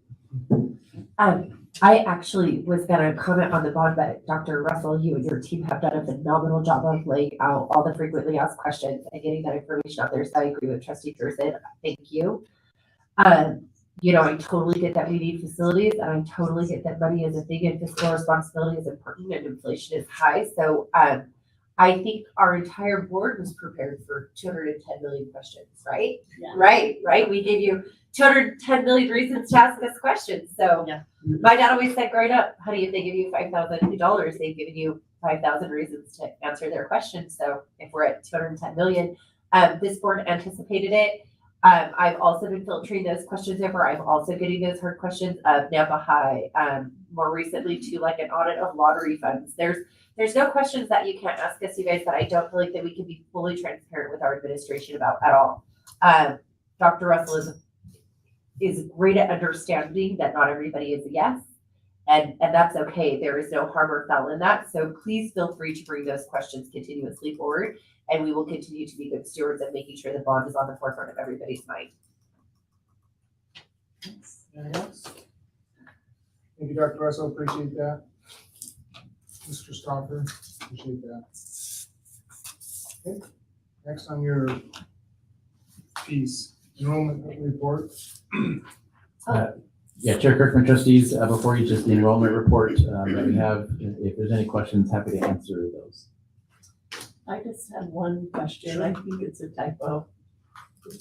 I actually was gonna comment on the bond, but Dr. Russell, you and your team have done a phenomenal job of laying out all the frequently asked questions and getting that information out there. So I agree with Trustee Pearson. Thank you. You know, I totally get that we need facilities, and I totally get that money is a thing and fiscal responsibility is important and inflation is high. So I think our entire board was prepared for 210 million questions, right? Yeah. Right. We gave you 210 million reasons to ask us questions. So Yeah. My dad always said, growing up, honey, if they give you $5,000, they've given you 5,000 reasons to answer their questions. So if we're at 210 million, this board anticipated it. I've also been filtering those questions over. I'm also getting those hard questions of Nampa High, more recently to like an audit of lottery funds. There's no questions that you can't ask us, you guys, that I don't feel like that we can be fully transparent with our administration about at all. Dr. Russell is great at understanding that not everybody is a yes, and that's okay. There is no harm or foul in that. So please feel free to bring those questions continuously forward, and we will continue to be good stewards of making sure the bond is on the forefront of everybody's mind. Anything else? Thank you, Dr. Russell. Appreciate that. Mr. Stoffer, appreciate that. Okay. Next on your piece, enrollment report. Yeah, Chair Kirkman, trustees, before you, just the enrollment report that we have. If there's any questions, happy to answer those. I just have one question. I think it's a typo.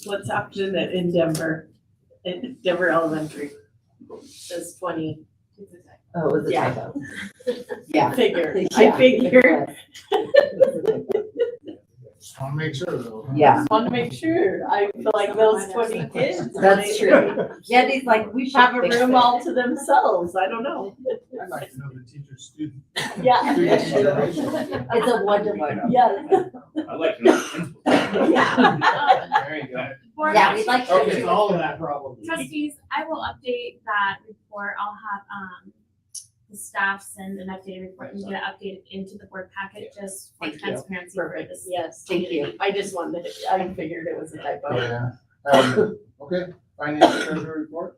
What's happening in Denver Elementary? It says 20. Oh, it was a Yeah. typo. Yeah. I figured. Yeah. Just want to make sure though. Yeah. Just want to make sure. I feel like those 20 kids. That's true. Yeah, these like we Have a room all to themselves. I don't know. I'd like to know the teacher-student. Yeah. It's a one-to-one. Yeah. I'd like to know. There you go. Board Yeah, we'd like to. Okay, so all of that probably. Trustees, I will update that report. I'll have the staff send an updated report and get it updated into the board packet just for Thank you. transparency purposes. Yes. Thank you. I just wanted, I figured it was a typo. Yeah. Okay, financial treasury report.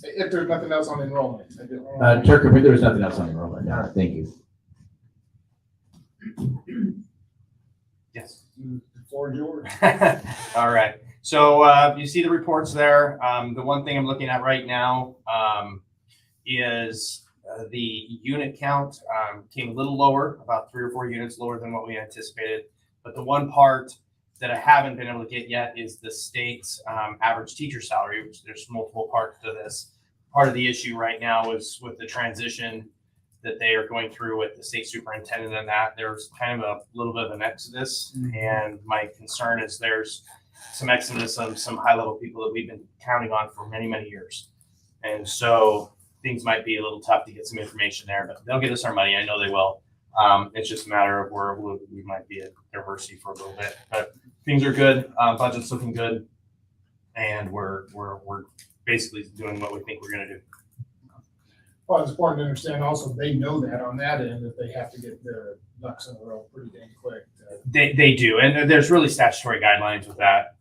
If there's nothing else on enrollment. Chair Kirkman, there was nothing else on enrollment. No, thank you. Yes. The floor is yours. All right. So you see the reports there. The one thing I'm looking at right now is the unit count came a little lower, about 3 or 4 units lower than what we anticipated. But the one part that I haven't been able to get yet is the state's average teacher salary, which there's multiple parts to this. Part of the issue right now is with the transition that they are going through with the state superintendent and that there's kind of a little bit of an exodus. And my concern is there's some exodus of some high level people that we've been counting on for many, many years. And so things might be a little tough to get some information there, but they'll get us our money. I know they will. It's just a matter of where we might be at their mercy for a little bit, but things are good. Budget's looking good, and we're basically doing what we think we're going to do. Well, it's important to understand also, they know that on that end, that they have to get their ducks in a row pretty dang quick. They do, and there's really statutory guidelines with that.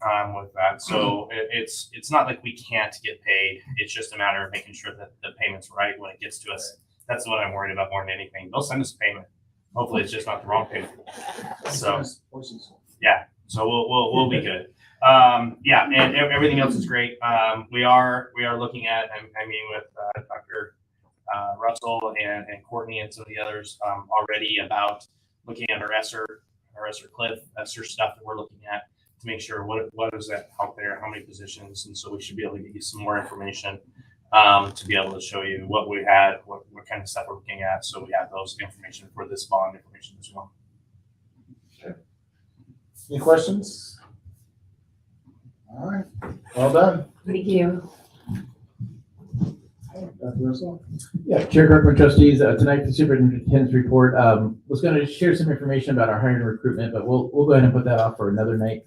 So it's not like we can't get paid. It's just a matter of making sure that the payment's right when it gets to us. That's what I'm worried about more than anything. They'll send us a payment. Hopefully, it's just not the wrong payment. So yeah, so we'll be good. Yeah, and everything else is great. We are looking at. I'm meeting with Dr. Russell and Courtney and some of the others already about looking at our ESSER Cliff, ESSER stuff that we're looking at to make sure what is that out there, how many positions, and so we should be able to get you some more information to be able to show you what we had, what kind of stuff we're looking at, so we have those information for this bond information as well. Okay. Any questions? All right, well done. Thank you. Dr. Russell? Yeah, Chair Kirkman, trustees, tonight the superintendent's report was going to share some information about our hiring and recruitment, but we'll go ahead and put that off for another night.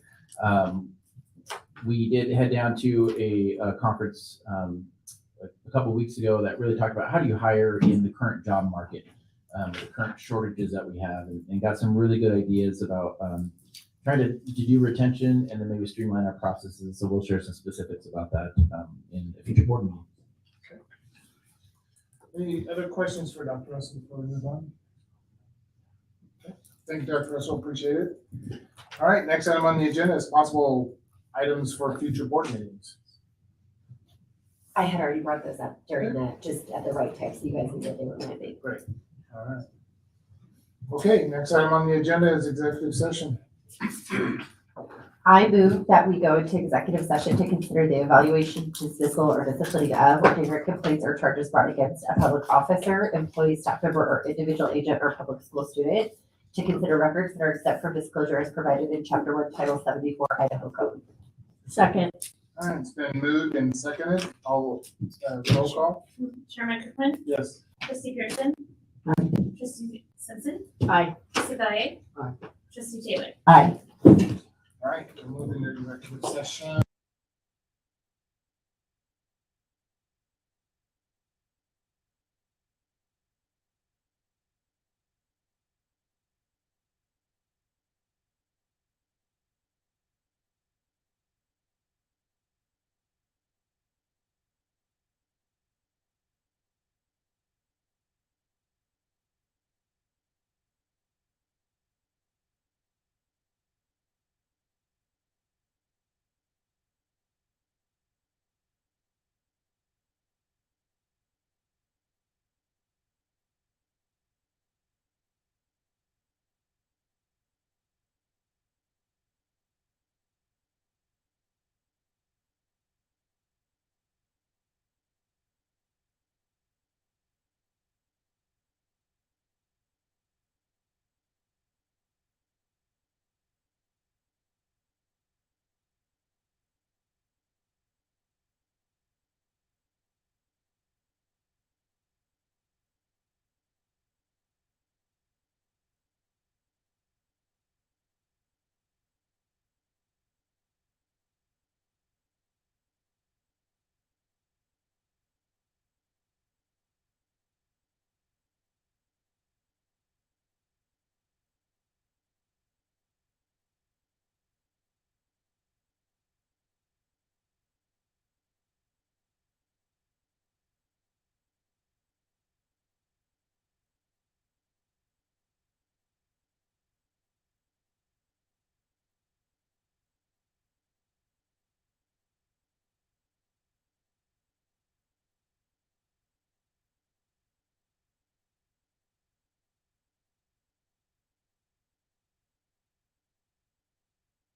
We did head down to a conference a couple of weeks ago that really talked about how do you hire in the current job market, the current shortages that we have, and got some really good ideas about trying to do retention and then maybe streamline our processes. So we'll share some specifics about that in a future board meeting. Any other questions for Dr. Russell before we move on? Okay. Thank you, Dr. Russell. Appreciate it. All right, next item on the agenda is possible items for future board meetings. I had already brought those up during that, just at the right time, so you guys knew that they were going to be. Great. All right. Okay, next item on the agenda is executive session. I move that we go into executive session to consider the evaluation, dismissal, or disciplining of, or direct complaints or charges brought against a public officer, employee, staff member, or individual agent or public school student, to consider records that are exempt from disclosure as provided in Chapter 1, Title 74 Idaho Code. Second. All right, it's been moved and seconded. All roll call. Chairman Kirkland? Yes. Trustee Pearson? Trustee Simpson? Aye. Trustee Valier? Aye. Trustee Taylor? Aye. All right, we're moving to executive session.